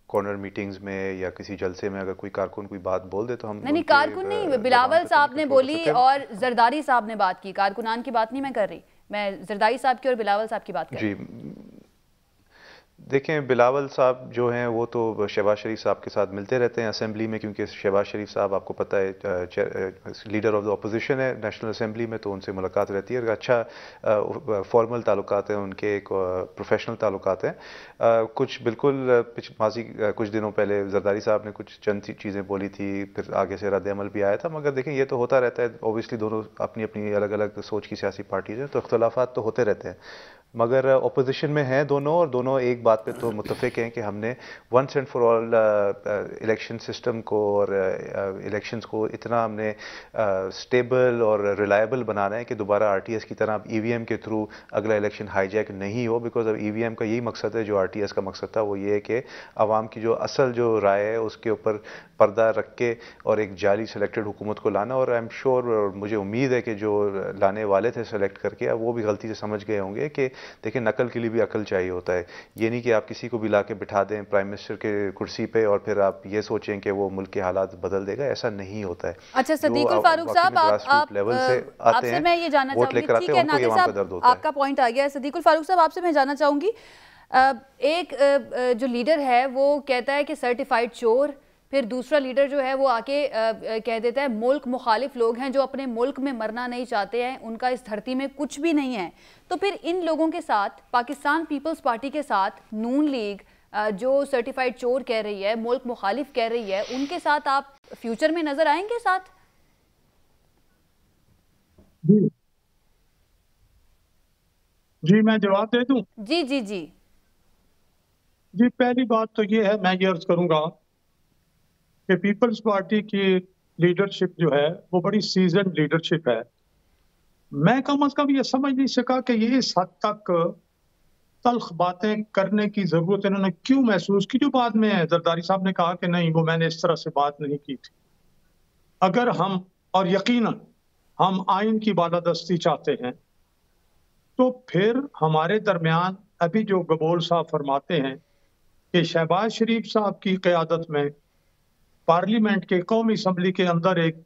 कॉर्नर मीटिंग्स में या किसी जलसे में अगर कोई कारकुन कोई बात बोल दे तो हम नहीं, कारकुन नहीं, बिलावल साहब ने बोली और जरदारी साहब ने बात की। कारकुनान की बात नहीं मैं कर रही, मैं जरदारी साहब की और बिलावल साहब की बात कर रही। जी देखें, बिलावल साहब जो हैं वो तो शहबाज शरीफ साहब के साथ मिलते रहते हैं असेंबली में, क्योंकि शहबाज शरीफ साहब आपको पता है लीडर ऑफ द अपोजिशन है नेशनल असेंबली में, तो उनसे मुलाकात रहती है। अच्छा फॉर्मल ताल्लुकात हैं उनके, एक प्रोफेशनल ताल्लुकात हैं। कुछ बिल्कुल माजी कुछ दिनों पहले जरदारी साहब ने कुछ चंद चीज़ें बोली थी, फिर आगे से रद्द अमल भी आया था। मगर देखें, ये तो होता रहता है, ओबियसली दोनों अपनी अपनी अलग अलग सोच की सियासी पार्टीज हैं, तो इख्तलाफात तो होते रहते हैं। मगर अपोजिशन में हैं दोनों, और दोनों एक बात पे तो मुत्तफिक हैं कि हमने once and for all election system को और इलेक्शंस को इतना हमने स्टेबल और रिलायबल बनाना है कि दोबारा आरटीएस की तरह अब ईवीएम के थ्रू अगला इलेक्शन हाईजैक नहीं हो। बिकॉज अब ईवीएम का यही मकसद है जो आरटीएस का मकसद था, वो ये है कि आवाम की जो असल जो राय है उसके ऊपर पर्दा रख के और एक जाली सेलेक्टेड हुकूमत को लाना। और आई एम श्योर, और मुझे उम्मीद है कि जो लाने वाले थे सेलेक्ट करके, अब वो भी गलती से समझ गए होंगे कि देखिए, नकल के लिए भी अकल चाहिए होता है। ये नहीं कि आप किसी को भी ला के बिठा दें प्राइम मिनिस्टर के कुर्सी पे और फिर आप ये सोचें कि वो मुल्क के हालात बदल देगा, ऐसा नहीं होता है। अच्छा, सदीकुल फारूक साहब, आपसे मैं ये जानना चाहूंगी, ठीक है नादिर साहब आपका पॉइंट आ गया है। सदीकुल फारूक साहब, आपसे मैं जानना चाहूंगी, एक जो लीडर है वो कहता है कि सर्टिफाइड चोर, फिर दूसरा लीडर जो है वो आके कह देता है मुल्क मुखालिफ लोग हैं जो अपने मुल्क में मरना नहीं चाहते हैं, उनका इस धरती में कुछ भी नहीं है। तो फिर इन लोगों के साथ, पाकिस्तान पीपल्स पार्टी के साथ नून लीग जो सर्टिफाइड चोर कह रही है, मुल्क मुखालिफ कह रही है, उनके साथ आप फ्यूचर में नजर आएंगे साथ? जी मैं जवाब दे दूं? जी जी जी जी, पहली बात तो ये है, मैं ये अर्ज करूंगा कि पीपल्स पार्टी की लीडरशिप जो है वो बड़ी सीजन लीडरशिप है। मैं कम अज कम ये समझ नहीं सका कि ये इस हद तक तल्ख बातें करने की जरूरत इन्होंने क्यों महसूस की, जो बाद में जरदारी साहब ने कहा कि नहीं, वो मैंने इस तरह से बात नहीं की थी। अगर हम, और यकीनन हम आइन की बालादस्ती चाहते हैं, तो फिर हमारे दरमियान अभी जो गबोल साहब फरमाते हैं कि शहबाज शरीफ साहब की क़यादत में पार्लियामेंट के कौमी असम्बली के अंदर एक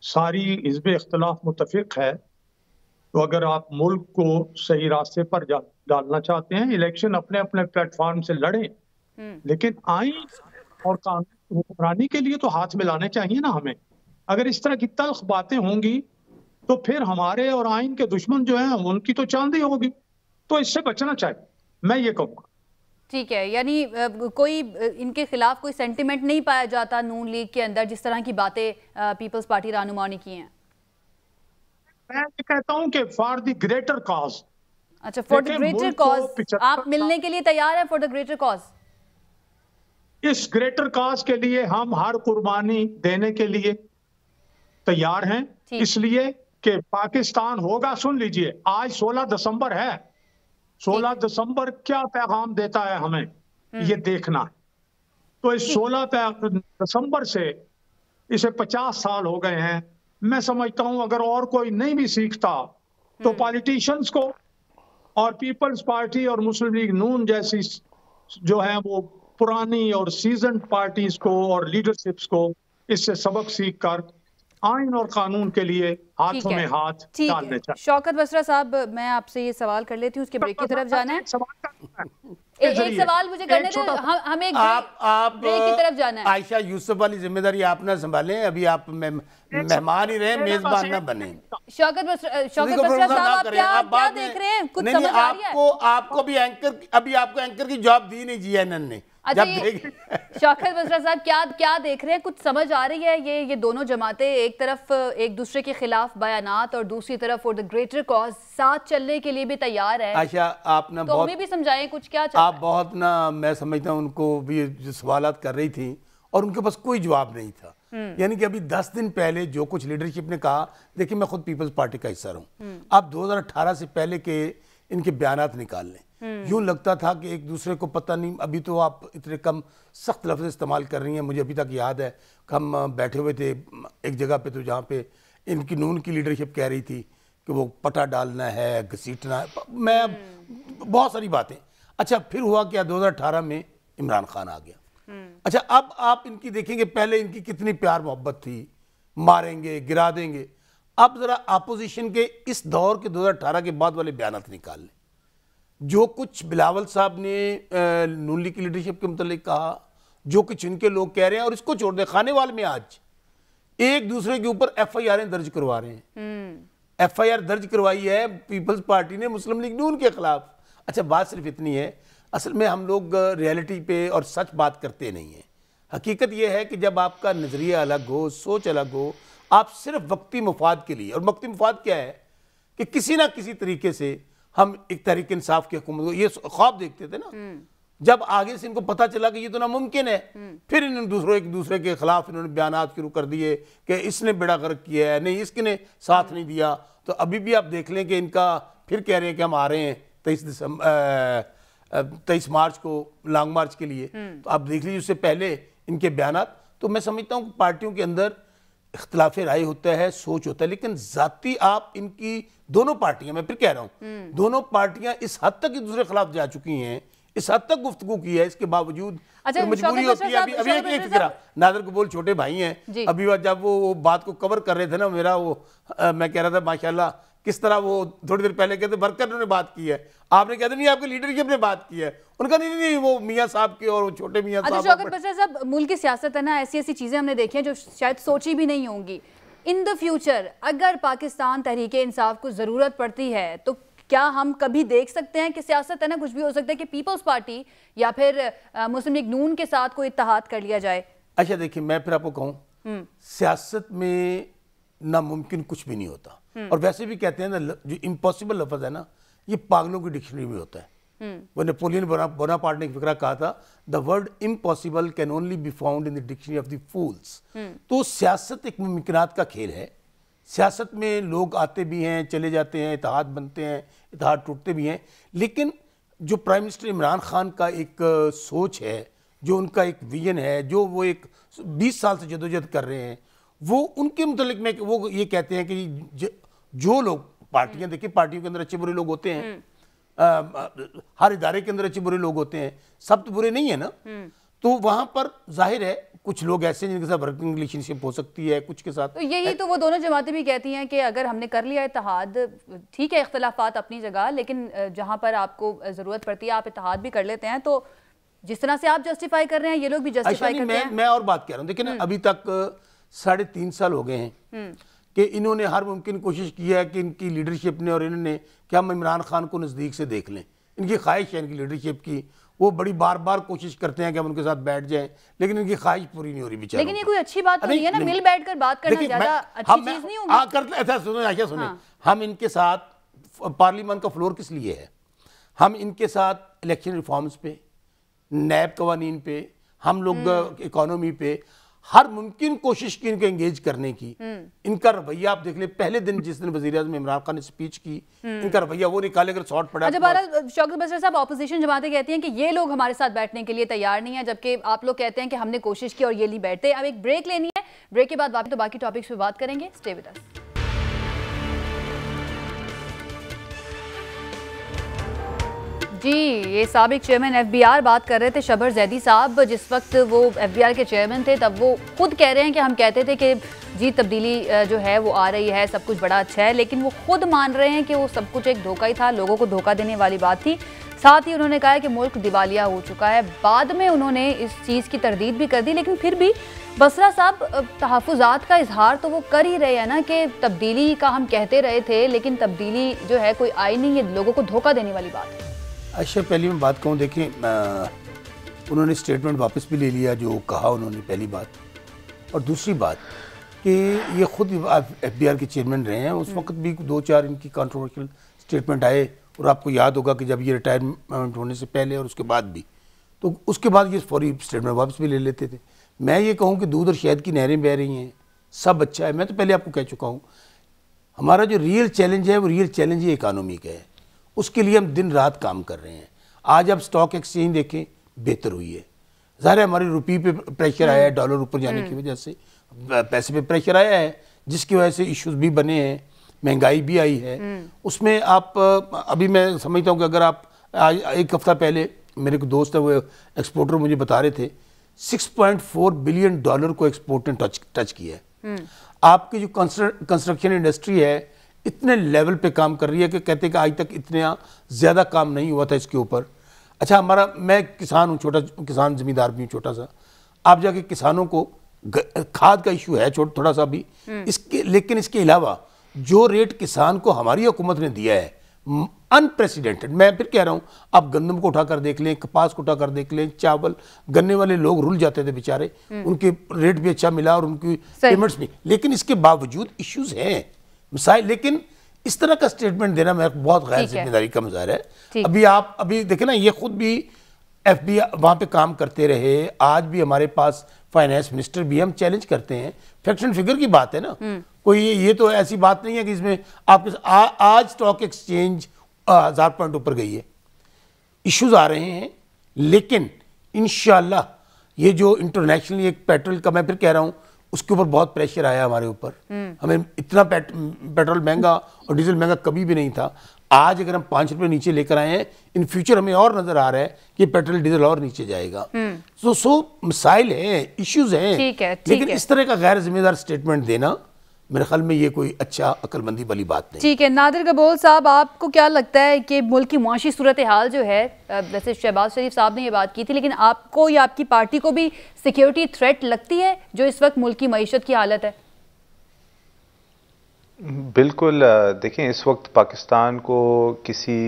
सारी हिज़्ब इख्तिलाफ मुत्तफिक है, तो अगर आप मुल्क को सही रास्ते पर डालना चाहते हैं, इलेक्शन अपने अपने प्लेटफॉर्म से लड़ें, लेकिन आइन और कानून हुक्मरानी के लिए तो हाथ मिलाने चाहिए ना हमें। अगर इस तरह की तल्ख बातें होंगी तो फिर हमारे और आइन के दुश्मन जो हैं उनकी तो चांदी होगी। तो इससे बचना चाहिए, मैं ये कहूँगा। ठीक है, यानी कोई इनके खिलाफ कोई सेंटिमेंट नहीं पाया जाता नून लीग के अंदर, जिस तरह की बातें पीपल्स पार्टी रहनुमा ने की हैं। मैं ये कहता हूं कि फॉर द ग्रेटर कॉज। अच्छा, फॉर द ग्रेटर कॉज आप मिलने के लिए तैयार हैं? फॉर द ग्रेटर कॉज, इस ग्रेटर कॉज के लिए हम हर कुर्बानी देने के लिए तैयार हैं, इसलिए कि पाकिस्तान होगा। सुन लीजिए, आज 16 दिसंबर है। 16 दिसंबर क्या पैगाम देता है हमें, ये देखना है। तो इस 16 दिसंबर से इसे 50 साल हो गए हैं। मैं समझता हूं अगर और कोई नहीं भी सीखता तो पॉलिटिशियंस को और पीपल्स पार्टी और मुस्लिम लीग नून जैसी जो है वो पुरानी और सीजन्ड पार्टीज को और लीडरशिप्स को इससे सबक सीख कर आइन और कानून के लिए हाथों में हाथ डालने चाहिए। शौकत बसरा साहब, मैं आपसे ये सवाल कर लेती हूँ, उसके ब्रेक की तरफ जाना है। एक सवाल मुझे करने दो, हमें आप ब्रेक की तरफ जाना है। आयशा यूसुफ वाली जिम्मेदारी आप ना संभालें, अभी आप मेहमान ही रहे, मेजबान ना बने। शौकत बसरा साहब, आप क्या देख रहे हैं? कुछ समझ आ रही है? आपको भी एंकर, अभी आपको एंकर की जॉब दी नहीं जीएनएन ने। अच्छा, शौकत बसरा साहब क्या देख रहे हैं? कुछ समझ आ रही है? ये दोनों जमातें एक तरफ एक दूसरे के खिलाफ बयानात और दूसरी तरफ फॉर द ग्रेटर कॉज साथ चलने के लिए भी तैयार है। आयशा, आप ना तो हमें भी समझाएं कुछ, क्या चल रहा है? आप बहुत ना, मैं समझता हूँ उनको भी जो सवालात कर रही थी और उनके पास कोई जवाब नहीं था। यानी कि अभी 10 दिन पहले जो कुछ लीडरशिप ने कहा, देखिए मैं खुद पीपल्स पार्टी का हिस्सा रहूं, आप 2018 से पहले के इनके बयानात निकाल लें, यूं लगता था कि एक दूसरे को पता नहीं। अभी तो आप इतने कम सख्त लफ्ज़ इस्तेमाल कर रही हैं। मुझे अभी तक याद है हम बैठे हुए थे एक जगह पे, तो जहाँ पे इनकी नून की लीडरशिप कह रही थी कि वो पटा डालना है, घसीटना है, मैं बहुत सारी बातें। अच्छा, फिर हुआ क्या, 2018 में इमरान खान आ गया। अच्छा, अब आप इनकी देखेंगे, पहले इनकी कितनी प्यार मोहब्बत थी, मारेंगे गिरा देंगे। अब जरा अपोजिशन के इस दौर के 2018 के बाद वाले बयान निकाल लें, जो कुछ बिलावल साहब ने नून लीग की लीडरशिप के मुतालिक कहा, जो कुछ इनके लोग कह रहे हैं, और इसको छोड़ दे, खानेवाल में आज एक दूसरे के ऊपर FIR दर्ज करवा रहे हैं। FIR दर्ज करवाई है पीपल्स पार्टी ने मुस्लिम लीग नून के खिलाफ। अच्छा, बात सिर्फ इतनी है, असल में हम लोग रियलिटी पे और सच बात करते नहीं हैं। हकीकत यह है कि जब आपका नज़रिया अलग हो, सोच अलग हो, आप सिर्फ वक्ती मुफाद के लिए, और वक्ती मुफाद क्या है कि किसी ना किसी तरीके से हम एक तहरीक इंसाफ की हुकूमत को, ये ख्वाब देखते थे ना, जब आगे से इनको पता चला कि ये तो नामुमकिन है, फिर इन्होंने एक दूसरे के खिलाफ इन्होंने बयानात शुरू कर दिए कि इसने बेड़ा गर्क किया है, नहीं इसने साथ नहीं दिया। तो अभी भी आप देख लें कि इनका फिर कह रहे हैं कि हम आ रहे हैं 23 मार्च को लॉन्ग मार्च के लिए। तो आप देख लीजिए उससे पहले इनके बयानात। तो मैं समझता हूँ पार्टियों के अंदर इख्तिलाफ राय होता है, सोच होता है, लेकिन जाती आप इनकी दोनों पार्टियां, मैं फिर कह रहा हूं, दोनों पार्टियां इस हद तक एक दूसरे के खिलाफ जा चुकी हैं, इस हद तक गुफ्तगू की है, इसके बावजूद अच्छा, मजबूरी होती है। अभी एक फिक्रा, नादर कबूल छोटे भाई हैं, अभी जब वो बात को कवर कर रहे थे ना, मेरा वो मैं कह रहा था माशाल्लाह किस तरह वो थोड़ी देर पहले कहते वर्कर ने बात की है, आपने कहते नहीं आपकी लीडरशिप ने बात की है, उनका नहीं वो मियां साहब की और छोटे मियां साहब। अच्छा, शौकत बसरा साहब, मुल्क की सियासत है ना, ऐसी ऐसी चीजें हमने देखी हैं जो शायद सोची भी नहीं होंगी। इन द फ्यूचर अगर पाकिस्तान तहरीक इंसाफ को जरूरत पड़ती है तो क्या हम कभी देख सकते हैं कि सियासत है ना, कुछ भी हो सकता है कि पीपल्स पार्टी या फिर मुस्लिम लीग नून के साथ कोई इत्तेहाद कर लिया जाए? अच्छा देखिए, मैं फिर आपको कहूँ, सियासत में नामुमकिन कुछ भी नहीं होता, और वैसे भी कहते हैं ना, जो इम्पॉसिबल लफ्ज है ना, ये पागलों की डिक्शनरी में होता है। वो नेपोलियन बोनापार्ट ने एक फिक्रा कहा था, the word impossible can only be found in the dictionary of the fools. तो सियासत एक मुमकिनात का खेल है। सियासत में लोग आते भी हैं, चले जाते हैं, इत्तेहाद बनते हैं, इत्तेहाद टूटते भी हैं, लेकिन जो प्राइम मिनिस्टर इमरान खान का एक सोच है, जो उनका एक विजन है, जो वो एक 20 साल से जदोजहद कर रहे हैं, वो उनके मुतालिक में वो ये कहते हैं कि जो लोग पार्टियां, देखिए पार्टियों के अंदर अच्छे बुरे लोग होते हैं, हर इदारे के अंदर अच्छे बुरे लोग होते हैं, सब तो बुरे नहीं है ना। तो वहां पर जाहिर है कुछ लोग ऐसे हैं जिनके साथ वर्किंग रिलेशनशिप हो सकती है, कुछ के साथ। तो यही तो वो दोनों जमातें भी कहती हैं कि अगर हमने कर लिया इत्तेहाद, ठीक है इख्तलाफात अपनी जगह, लेकिन जहां पर आपको ज़रूरत पड़ती है आप इत्तेहाद भी कर लेते हैं। तो जिस तरह से आप जस्टिफाई कर रहे हैं ये लोग भी जस्टिफाई करते हैं। मैं और बात कह रहा हूँ, देखिए ना, अभी तक 3.5 साल हो गए हैं कि इन्होंने हर मुमकिन कोशिश की है कि इनकी लीडरशिप ने और इन्होंने कि हम इमरान खान को नज़दीक से देख लें। इनकी ख्वाहिश है इनकी लीडरशिप की, वो बड़ी बार बार कोशिश करते हैं कि हम उनके साथ बैठ जाएं, लेकिन इनकी ख्वाहिश पूरी नहीं हो रही बेचारों। लेकिन ये कोई अच्छी बात तो नहीं है ना, मिल बैठकर बात करना ज्यादा अच्छी चीज नहीं होगी। ऐसा सुनो आशा, सुने, हम इनके साथ पार्लियामेंट का फ्लोर किस लिए है? हम इनके साथ इलेक्शन रिफॉर्म्स पे, नैब कवानीन पे, हम लोग इकोनॉमी पे हर मुमकिन कोशिश की इनको एंगेज करने की। इनका रवैया आप देख ले, पहले दिन जिस दिन वज़ीर आज़म इमरान खान ने स्पीच की, इनका रवैया वो निकाले अगर शॉर्ट पड़ा। अच्छा, शौकत बसर साहब, ऑपोजिशन जमातें कहती हैं कि ये लोग हमारे साथ बैठने के लिए तैयार नहीं है, जबकि आप लोग कहते हैं कि हमने कोशिश की और ये नहीं बैठते। अब एक ब्रेक लेनी है, ब्रेक के बाद वापस तो बाकी टॉपिक्स पे बात करेंगे। Stay with us. जी, ये साबिक चेयरमैन एफबीआर बात कर रहे थे, शबर जैदी साहब। जिस वक्त वो एफबीआर के चेयरमैन थे तब वो खुद कह रहे हैं कि हम कहते थे कि जी तब्दीली जो है वो आ रही है, सब कुछ बड़ा अच्छा है, लेकिन वो खुद मान रहे हैं कि वो सब कुछ एक धोखा ही था, लोगों को धोखा देने वाली बात थी। साथ ही उन्होंने कहा है कि मुल्क दिवालिया हो चुका है। बाद में उन्होंने इस चीज़ की तरदीद भी कर दी, लेकिन फिर भी बसरा साहब तहफ़्फ़ुज़ात का इजहार तो वो कर ही रहे हैं ना कि तब्दीली का हम कहते रहे थे, लेकिन तब्दीली जो है कोई आई नहीं, ये लोगों को धोखा देने वाली बात है। अच्छा, पहली मैं बात कहूँ, देखें, उन्होंने स्टेटमेंट वापस भी ले लिया जो कहा उन्होंने, पहली बात। और दूसरी बात कि ये खुद एफबीआर के चेयरमैन रहे हैं, उस वक्त भी 2-4 इनकी कंट्रोवर्शियल स्टेटमेंट आए, और आपको याद होगा कि जब ये रिटायरमेंट होने से पहले और उसके बाद भी, तो उसके बाद ये फौरी स्टेटमेंट वापस भी ले लेते थे। मैं ये कहूँ कि दूध और शहद की नहरें बह रही हैं, सब अच्छा है। मैं तो पहले आपको कह चुका हूँ, हमारा जो रियल चैलेंज है वो रियल चैलेंज ही इकानमी का है, उसके लिए हम दिन रात काम कर रहे हैं। आज आप स्टॉक एक्सचेंज देखें, बेहतर हुई है। ज़ाहिर है हमारी रुपये पे प्रेशर आया है, डॉलर ऊपर जाने की वजह से पैसे पे प्रेशर आया है, जिसकी वजह से इश्यूज भी बने हैं, महंगाई भी आई है। उसमें आप अभी मैं समझता हूँ कि अगर आप आज एक हफ्ता पहले मेरे को दोस्त है वो एक्सपोर्टर मुझे बता रहे थे 6.4 बिलियन डॉलर को एक्सपोर्ट ने टच किया है। आपकी जो कंस्ट्रक्शन इंडस्ट्री है इतने लेवल पे काम कर रही है कि कहते हैं कि आज तक इतना ज़्यादा काम नहीं हुआ था इसके ऊपर। अच्छा, मैं किसान हूँ, छोटा किसान ज़मींदार भी हूँ, छोटा सा। आप जाके किसानों को खाद का इशू है थोड़ा सा भी इसके, लेकिन इसके अलावा जो रेट किसान को हमारी हुकूमत ने दिया है अनप्रेसिडेंटेड। मैं फिर कह रहा हूँ, आप गंदम को उठाकर देख लें, कपास को उठाकर देख लें, चावल, गन्ने वाले लोग रुल जाते थे बेचारे, उनके रेट भी अच्छा मिला और उनकी पेमेंट्स भी, लेकिन इसके बावजूद इश्यूज हैं, मिसाइल। लेकिन इस तरह का स्टेटमेंट देना मेरे बहुत गैर जिम्मेदारी का मुजाहरा है। अभी देखें ना, ये खुद भी एफबीआई वहाँ पे काम करते रहे, आज भी हमारे पास फाइनेंस मिनिस्टर भी, हम चैलेंज करते हैं, फैक्ट एंड फिगर की बात है ना, कोई ये तो ऐसी बात नहीं है कि इसमें आपके आज स्टॉक एक्सचेंज 1000 पॉइंट ऊपर गई है। इश्यूज आ रहे हैं, लेकिन इंशाल्लाह ये जो इंटरनेशनली एक पेट्रोल का, मैं फिर कह रहा हूँ, उसके ऊपर बहुत प्रेशर आया हमारे ऊपर। हमें इतना पेट्रोल महंगा और डीजल महंगा कभी भी नहीं था। आज अगर हम 5 रुपये नीचे लेकर आए हैं, इन फ्यूचर हमें और नजर आ रहा है कि पेट्रोल डीजल और नीचे जाएगा। सो मिसाइल है, इश्यूज हैं, लेकिन इस तरह का गैर जिम्मेदार स्टेटमेंट देना मेरे ख्याल में ये कोई अच्छा अक्लमंदी वाली बात नहीं। ठीक है, नादिर कबूल साहब, आपको क्या लगता है कि मुल्क की मुआशी सूरत हाल जो है, वैसे शहबाज शरीफ साहब ने ये बात की थी, लेकिन आपको या आपकी पार्टी को भी सिक्योरिटी थ्रेट लगती है जो इस वक्त मुल्क की मईशत की हालत है? बिल्कुल। देखें, इस वक्त पाकिस्तान को किसी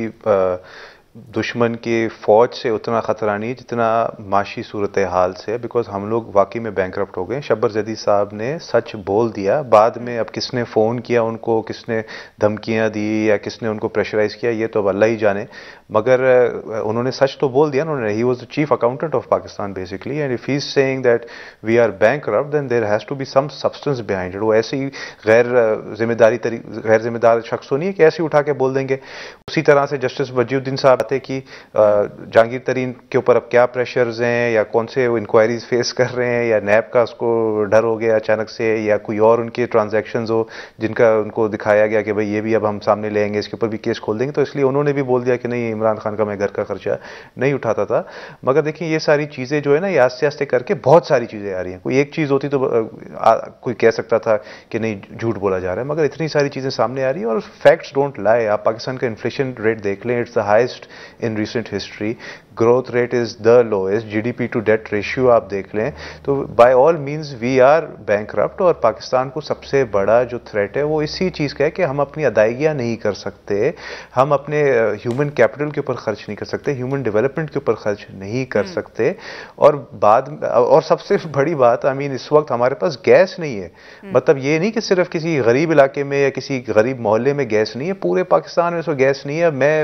दुश्मन के फौज से उतना ख़तरा नहीं जितना माशी सूरत हाल से है, बिकॉज हम लोग वाकई में बैंकरप्ट हो गए। शब्बर जदी साहब ने सच बोल दिया, बाद में अब किसने फ़ोन किया उनको, किसने धमकियां दी या किसने उनको प्रेशराइज किया, ये तो अब अल्लाह ही जाने, मगर उन्होंने सच तो बोल दिया उन्होंने। He was the chief accountant of Pakistan basically, and if he is saying that we are bankrupt then there has to be some substance behind it. वो ऐसे ही गैर जिम्मेदार शख्स तो नहीं है कि ऐसे ही उठा के बोल देंगे। उसी तरह से जस्टिस वजीउद्दीन साहब है कि जहांगीर तरीन के ऊपर अब क्या प्रेशर्स हैं, या कौन से वो इंक्वायरीज फेस कर रहे हैं, या नैब का उसको डर हो गया अचानक से, या कोई और उनके ट्रांजैक्शंस हो जिनका उनको दिखाया गया कि भाई ये भी अब हम सामने ले आएंगे, इसके ऊपर भी केस खोल देंगे, तो इसलिए उन्होंने भी बोल दिया कि नहीं, इमरान खान का मैं घर का खर्चा नहीं उठाता था। मगर देखिए ये सारी चीज़ें जो है ना, ये आस्ते आस्ते करके बहुत सारी चीज़ें आ रही हैं। कोई एक चीज़ होती तो कोई कह सकता था कि नहीं झूठ बोला जा रहा है, मगर इतनी सारी चीज़ें सामने आ रही हैं और फैक्ट्स डोंट लाई। आप पाकिस्तान का इन्फ्लेशन रेट देख लें, it's the highest in recent history, growth rate is the lowest, GDP to debt ratio आप देख लें, तो by all means we are bankrupt. और पाकिस्तान को सबसे बड़ा जो थ्रेट है वो इसी चीज़ का है कि हम अपनी अदायगियाँ नहीं कर सकते, हम अपने ह्यूमन कैपिटल के ऊपर खर्च नहीं कर सकते, ह्यूमन डेवलपमेंट के ऊपर खर्च नहीं कर सकते। और सबसे बड़ी बात, आई मीन इस वक्त हमारे पास गैस नहीं है। मतलब ये नहीं कि सिर्फ किसी गरीब इलाके में या किसी गरीब मोहल्ले में गैस नहीं है, पूरे पाकिस्तान में इसको गैस नहीं है। मैं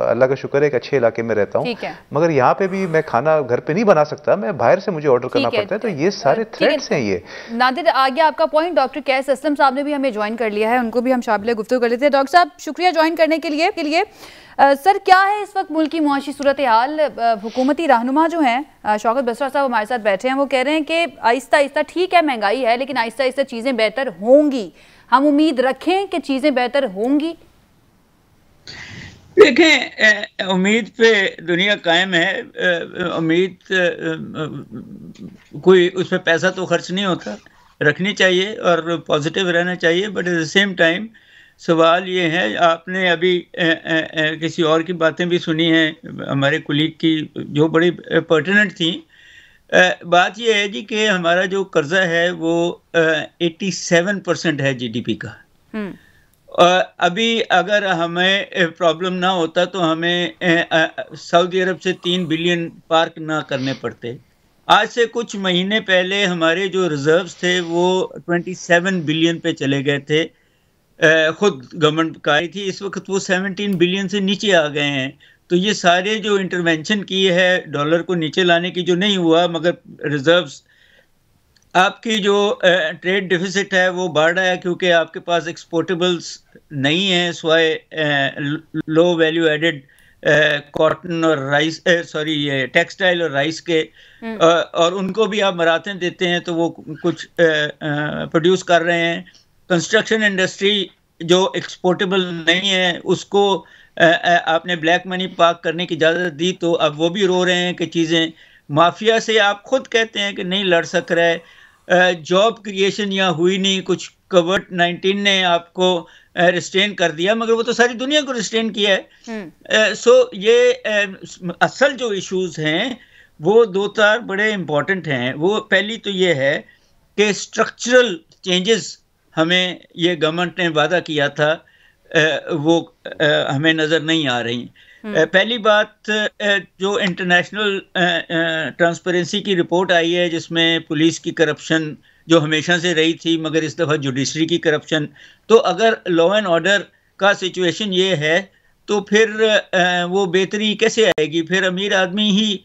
अल्लाह का शुक्र है एक अच्छे इलाके में रहता हूँ, मगर यहाँ पे भी मैं खाना घर पे नहीं बना सकता, मैं बाहर से मुझे ऑर्डर करना पड़ता है। तो ये सारे थ्रेट्स हैं। ये नादिर आ गया आपका पॉइंट। डॉक्टर कैस असलम साहब ने भी हमें ज्वाइन कर लिया है, उनको भी हम शामिल गुफ्तगू कर लेते हैं। डॉक्टर साहब शुक्रिया ज्वाइन करने के लिए। सर क्या है इस वक्त मुल्क की मुआशी सूरत हाल? हुकूमती रहनुमा जो हैं, शौकत बसरा साहब हमारे साथ बैठे हैं, वो कह रहे हैं कि आहिस्ता आहिस्ता, ठीक है महंगाई है लेकिन आहिस्ता आहिस्ता चीज़ें बेहतर होंगी, हम उम्मीद रखें कि चीज़ें बेहतर होंगी। देखें, उम्मीद पे दुनिया कायम है। उम्मीद कोई उस पर पैसा तो खर्च नहीं होता, रखनी चाहिए और पॉजिटिव रहना चाहिए। But at the same time सवाल ये है, आपने अभी किसी और की बातें भी सुनी हैं हमारे कुलीग की जो बड़ी पर्टिनेंट थी। बात ये है जी कि हमारा जो कर्जा है वो 87% है जीडीपी का। अभी अगर हमें प्रॉब्लम ना होता तो हमें सऊदी अरब से 3 बिलियन पार्क ना करने पड़ते। आज से कुछ महीने पहले हमारे जो रिजर्व्स थे वो 27 बिलियन पे चले गए थे, खुद गवर्नमेंट का थी। इस वक्त वो 17 बिलियन से नीचे आ गए हैं। तो ये सारे जो इंटरवेंशन की है डॉलर को नीचे लाने की, जो नहीं हुआ, मगर रिजर्व्स, आपकी जो ट्रेड डिफिसिट है वो बढ़ रहा है क्योंकि आपके पास एक्सपोर्टेबल्स नहीं है, स्वाय लो वैल्यू एडेड कॉटन और राइस, ये टेक्सटाइल और राइस के, और उनको भी आप मरातें देते हैं तो वो कुछ प्रोड्यूस कर रहे हैं। कंस्ट्रक्शन इंडस्ट्री जो एक्सपोर्टेबल नहीं है उसको आपने ब्लैक मनी पार्क करने की इजाज़त दी, तो अब वो भी रो रहे हैं कि चीज़ें माफिया से आप खुद कहते हैं कि नहीं लड़ सक रहे। जॉब क्रिएशन यहाँ हुई नहीं, कुछ कोविड-19 ने आपको रिस्ट्रेन कर दिया, मगर वो तो सारी दुनिया को रिस्ट्रेन किया है। सो ये असल जो इश्यूज हैं वो 2-4 बड़े इम्पोर्टेंट हैं। वो पहली तो ये है कि स्ट्रक्चरल चेंजेस हमें ये गवर्नमेंट ने वादा किया था, वो हमें नज़र नहीं आ रही। पहली बात, जो इंटरनेशनल ट्रांसपेरेंसी की रिपोर्ट आई है जिसमें पुलिस की करप्शन जो हमेशा से रही थी, मगर इस दफ़ा जुडिशरी की करप्शन, तो अगर लॉ एंड ऑर्डर का सिचुएशन ये है तो फिर वो बेहतरी कैसे आएगी? फिर अमीर आदमी ही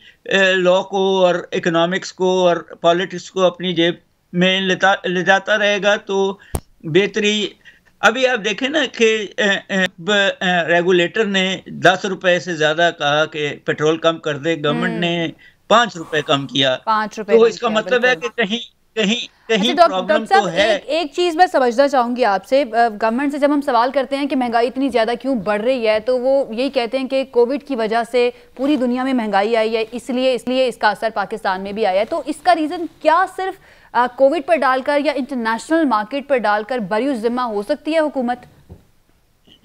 लॉ को और इकोनॉमिक्स को और पॉलिटिक्स को अपनी जेब में ले जाता रहेगा, तो बेहतरी। अभी आप देखें ना कि रेगुलेटर ने 10 रुपए से ज्यादा कहा कि पेट्रोल कम कर दे, गवर्नमेंट ने 5 रुपए कम किया। 5 रुपए तो इसका मतलब है कि कहीं प्रॉब्लम तो है। एक चीज मैं समझना चाहूंगी आपसे, गवर्नमेंट से जब हम सवाल करते हैं कि महंगाई इतनी ज्यादा क्यों बढ़ रही है, तो वो यही कहते हैं कि कोविड की वजह से पूरी दुनिया में महंगाई आई है, इसलिए इसका असर पाकिस्तान में भी आया है। तो इसका रीजन क्या सिर्फ कोविड पर डालकर या इंटरनेशनल मार्केट पर डालकर बरी जिम्मा हो सकती है हुकूमत?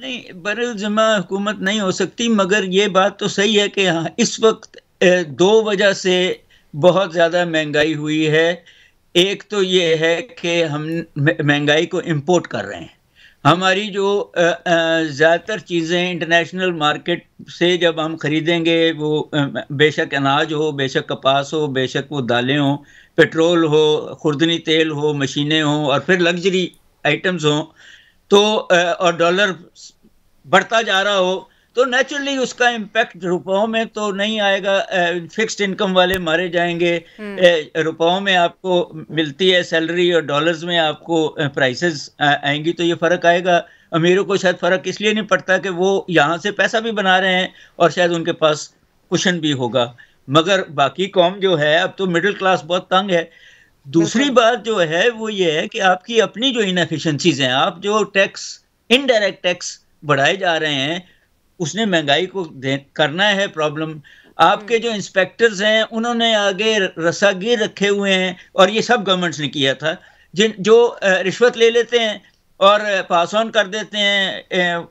नहीं, बरी जिम्मा हुकूमत नहीं हो सकती, मगर ये बात तो सही है कि हाँ, इस वक्त 2 वजह से बहुत ज़्यादा महंगाई हुई है। एक तो ये है कि हम महंगाई को इंपोर्ट कर रहे हैं। हमारी जो ज़्यादातर चीज़ें इंटरनेशनल मार्केट से जब हम ख़रीदेंगे, वो बेशक अनाज हो, बेशक कपास हो, बेशक वो दालें हो, पेट्रोल हो, खुर्दनी तेल हो, मशीनें हों, और फिर लग्जरी आइटम्स हों, तो और डॉलर बढ़ता जा रहा हो, तो नेचुरली उसका इम्पैक्ट रुपयों में तो नहीं आएगा। फिक्स्ड इनकम वाले मारे जाएंगे। रुपयों में आपको मिलती है सैलरी और डॉलर्स में आपको प्राइसेस आएंगी, तो ये फ़र्क आएगा। अमीरों को शायद फर्क इसलिए नहीं पड़ता कि वो यहाँ से पैसा भी बना रहे हैं और शायद उनके पास कुशन भी होगा, मगर बाकी कौम जो है, अब तो मिडिल क्लास बहुत तंग है। दूसरी बात जो है वो ये है कि आपकी अपनी जो इनएफिशिएंसीज हैं, आप जो टैक्स, इनडायरेक्ट टैक्स बढ़ाए जा रहे हैं, उसने महंगाई को करना है प्रॉब्लम। आपके जो इंस्पेक्टर्स हैं उन्होंने आगे रसागिर रखे हुए हैं, और ये सब गवर्नमेंट्स ने किया था, जो रिश्वत ले लेते हैं और पास ऑन कर देते हैं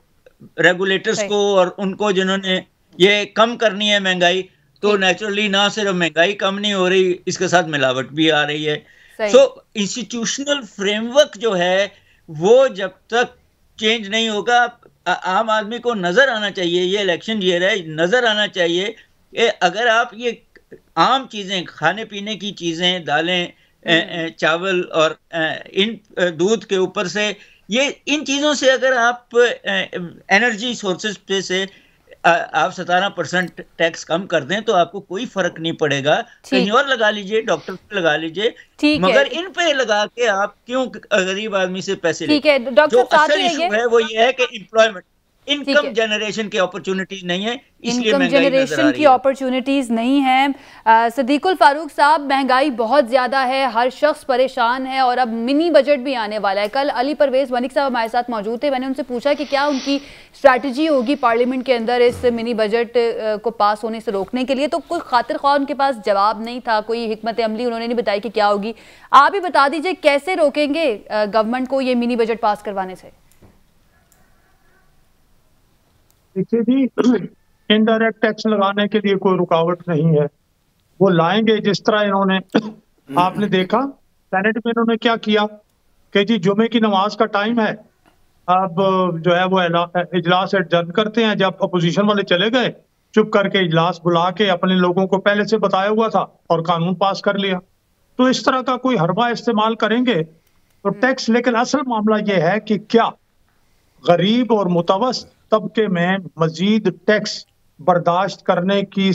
रेगुलेटर्स को, और उनको जिन्होंने ये कम करनी है महंगाई, तो नेचुरली ना सिर्फ महंगाई कम नहीं हो रही, इसके साथ मिलावट भी आ रही है। सो इंस्टीट्यूशनल फ्रेमवर्क जो है वो जब तक चेंज नहीं होगा, आम आदमी को नजर आना चाहिए, ये इलेक्शन ईयर है, नजर आना चाहिए कि अगर आप ये आम चीजें, खाने पीने की चीजें, दालें, चावल और इन दूध के ऊपर से, ये इन चीजों से अगर आप एनर्जी सोर्सेज पे से आप 17% टैक्स कम कर दें तो आपको कोई फर्क नहीं पड़ेगा। कहीं और लगा लीजिए, डॉक्टर पे लगा लीजिए, मगर इन पे लगा के आप क्यों गरीब आदमी से पैसे लेते? जो असल इशू है वो ये है कि एम्प्लॉयमेंट, इनकम जनरेशन की अपॉर्चुनिटीज नहीं है, इसलिए इनकम जनरेशन की अपॉर्चुनिटीज नहीं है। सदीकुल फारूक साहब, महंगाई बहुत ज्यादा है, हर शख्स परेशान है, और अब मिनी बजट भी आने वाला है। कल अली परवेज वनिक साहब हमारे साथ मौजूद थे, मैंने उनसे पूछा कि क्या उनकी स्ट्रैटेजी होगी पार्लियामेंट के अंदर इस मिनी बजट को पास होने से रोकने के लिए, तो कोई खातिर ख्वाह उनके पास जवाब नहीं था, कोई हिकमत अमली उन्होंने नहीं बताई कि क्या होगी। आप ही बता दीजिए कैसे रोकेंगे गवर्नमेंट को ये मिनी बजट पास करवाने से? देखिए जी, इनडायरेक्ट टैक्स लगाने के लिए कोई रुकावट नहीं है, वो लाएंगे। जिस तरह इन्होंने, आपने देखा सेनेट में इन्होंने क्या किया कि जी जुमे की नमाज का टाइम है, अब जो है वो इजलास एडजर्न करते हैं। जब अपोजिशन वाले चले गए, चुप करके इजलास बुला के अपने लोगों को पहले से बताया हुआ था और कानून पास कर लिया। तो इस तरह का कोई हरबा इस्तेमाल करेंगे तो टैक्स। लेकिन असल मामला ये है कि क्या गरीब और मुतवस्सित तबके में मजीद टैक्स बर्दाश्त करने की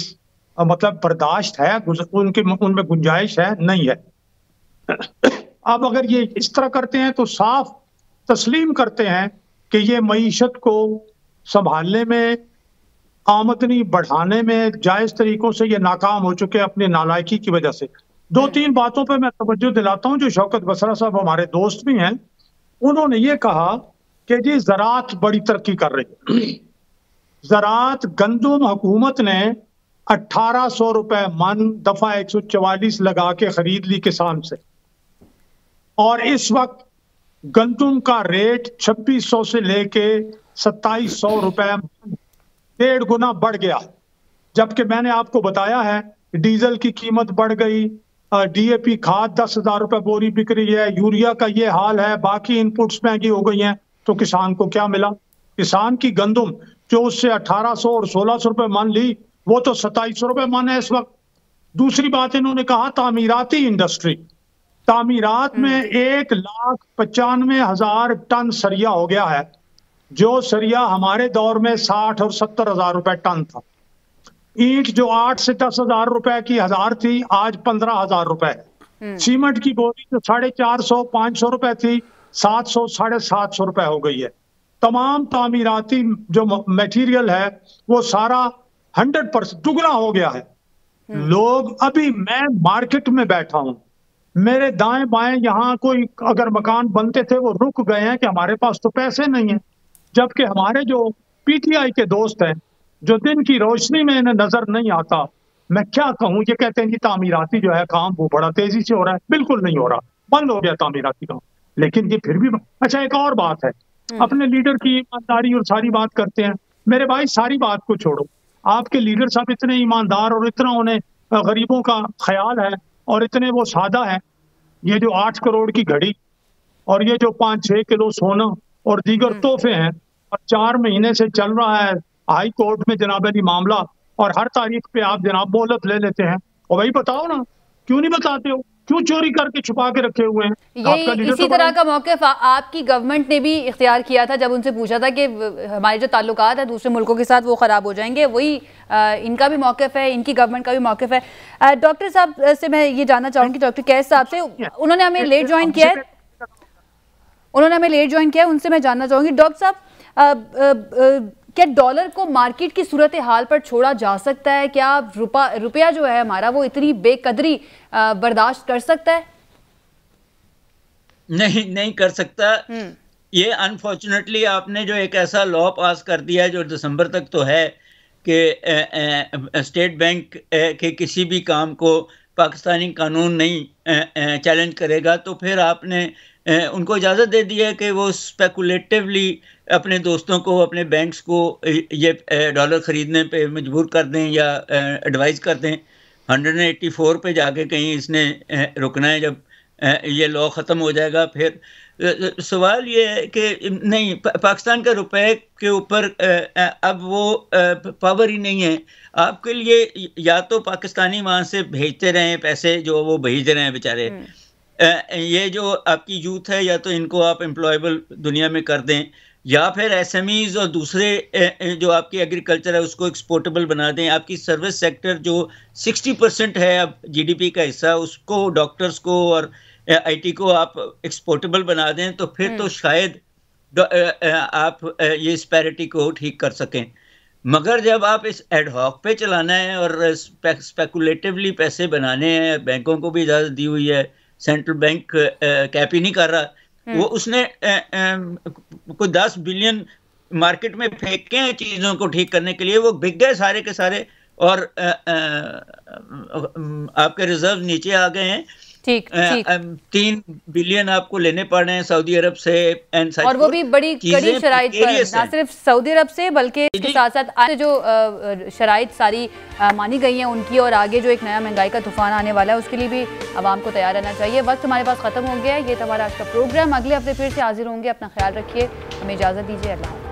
मतलब बर्दाश्त है, उनमें गुंजाइश है? नहीं है। अब अगर ये इस तरह करते हैं तो साफ तस्लीम करते हैं कि ये मईशत को संभालने में, आमदनी बढ़ाने में जायज तरीकों से ये नाकाम हो चुके हैं अपनी नालायकी की वजह से। दो तीन बातों पे मैं तवज्जो दिलाता हूं। जो शौकत बसरा साहब हमारे दोस्त भी हैं, उन्होंने ये कहा कि जी ज़राअत बड़ी तरक्की कर रही है। ज़राअत, गंदुम हुकूमत ने 1800 रुपए मन दफा 144 लगा के खरीद ली किसान से, और इस वक्त गंदुम का रेट 2600 से लेके 2700 रुपए, 1.5 गुना बढ़ गया। जबकि मैंने आपको बताया है डीजल की कीमत बढ़ गई, डीएपी खाद 10,000 रुपए बोरी बिक रही है, यूरिया का ये हाल है, बाकी इनपुट्स महंगी हो गई हैं। तो किसान को क्या मिला? किसान की गंदुम जो उससे 1800 और 1600 रुपए मन ली, वो तो 2700 रुपए मन है इस वक्त। दूसरी बात इन्होंने कहा तामीराती इंडस्ट्री, तामीरात में 1,95,000 टन सरिया हो गया है, जो सरिया हमारे दौर में 60 और 70 हजार रुपए टन था। ईंट जो 8 से 10 हजार रुपए की हजार थी, आज 15,000 रुपए है। सीमेंट की बोरी जो 450 500 रुपए थी, 700 750 रुपए हो गई है। तमाम तामीराती जो मटेरियल है वो सारा 100% दुगना हो गया है। लोग, अभी मैं मार्केट में बैठा हूं, मेरे दाएं बाएं यहाँ कोई अगर मकान बनते थे वो रुक गए हैं कि हमारे पास तो पैसे नहीं है। जबकि हमारे जो पीटीआई के दोस्त हैं, जो दिन की रोशनी में इन्हें नजर नहीं आता, मैं क्या कहूँ, ये कहते हैं कि तामीराती जो है काम वो बड़ा तेजी से हो रहा है। बिल्कुल नहीं हो रहा, बंद हो गया तामीराती काम। लेकिन ये फिर भी अच्छा, एक और बात है, अपने लीडर की ईमानदारी और सारी बात करते हैं। मेरे भाई सारी बात को छोड़ो, आपके लीडर साहब इतने ईमानदार और इतना उन्हें गरीबों का ख्याल है और इतने वो सादा है। ये जो 8 करोड़ की घड़ी और ये जो 5-6 किलो सोना और दीगर तोहफे हैं, और 4 महीने से चल रहा है हाई कोर्ट में जनाब अली मामला, और हर तारीख पे आप जनाब मोहलत ले लेते हैं। और वही बताओ ना, क्यों नहीं बताते हो? क्यों चोरी करके छुपा के रखे हुए हैं? यही इसी तरह का मौक़िफ़ आपकी गवर्नमेंट ने भी इख्तियार किया था जब उनसे पूछा था कि हमारे जो ताल्लुकात है दूसरे मुल्कों के साथ वो ख़राब हो जाएंगे। वही इनका भी मौक़िफ़ है, इनकी गवर्नमेंट का भी मौक़िफ़ है। डॉक्टर साहब से मैं ये जानना चाहूँगी, डॉक्टर कैस साहब से, उन्होंने हमें लेट ज्वाइन किया है। उन्होंने हमें लेट ज्वाइन किया, उनसे मैं जानना चाहूंगी डॉक्टर साहब, क्या डॉलर को मार्केट की सूरत हाल पर छोड़ा जा सकता है? क्या रुपया जो है हमारा वो इतनी बेकदरी बर्दाश्त कर सकता है? नहीं कर सकता। ये अनफॉर्चुनेटली आपने जो एक ऐसा लॉ पास कर दिया जो दिसंबर तक तो है कि स्टेट बैंक के किसी भी काम को पाकिस्तानी कानून नहीं चैलेंज करेगा, तो फिर आपने उनको इजाज़त दे दी है कि वो स्पेकुलेटिवली अपने दोस्तों को, अपने बैंक्स को ये डॉलर ख़रीदने पे मजबूर कर दें या एडवाइस कर दें। 184 पे जाके कहीं इसने रुकना है। जब ये लॉ ख़त्म हो जाएगा फिर सवाल ये है कि नहीं, पाकिस्तान का रुपए के ऊपर अब वो पावर ही नहीं है आपके लिए। या तो पाकिस्तानी वहाँ से भेजते रहें पैसे जो वो भेज रहे हैं बेचारे, ये जो आपकी यूथ है या तो इनको आप एम्प्लॉयबल दुनिया में कर दें, या फिर एसएमईज और दूसरे जो आपकी एग्रीकल्चर है उसको एक्सपोर्टेबल बना दें। आपकी सर्विस सेक्टर जो 60% है अब जीडीपी का हिस्सा, उसको, डॉक्टर्स को और आईटी को आप एक्सपोर्टेबल बना दें, तो फिर तो शायद आप ये स्पैरिटी को ठीक कर सकें। मगर जब आप इस एडहॉक पे चलाना है और स्पेकुलेटिवली पैसे बनाने हैं, बैंकों को भी इजाज़त दी हुई है, सेंट्रल बैंक कैप ही नहीं कर रहा, वो उसने कोई 10 बिलियन मार्केट में फेंके हैं चीज़ों को ठीक करने के लिए, वो बिक गए सारे के सारे और आपके रिजर्व नीचे आ गए हैं। ठीक 3 बिलियन आपको लेने पड़ रहे हैं सऊदी अरब से, और वो भी बड़ी कड़ी शराइत पर, ना सिर्फ सऊदी अरब से बल्कि इसके साथ साथ जो शराइत सारी मानी गई हैं उनकी, और आगे जो एक नया महंगाई का तूफान आने वाला है उसके लिए भी आवाम को तैयार रहना चाहिए। वक्त हमारे पास खत्म हो गया है। ये था हमारा आज का प्रोग्राम। अगले हफ्ते फिर से हाजिर होंगे। अपना ख्याल रखिए, हमें इजाज़त दीजिए। अल्लाह।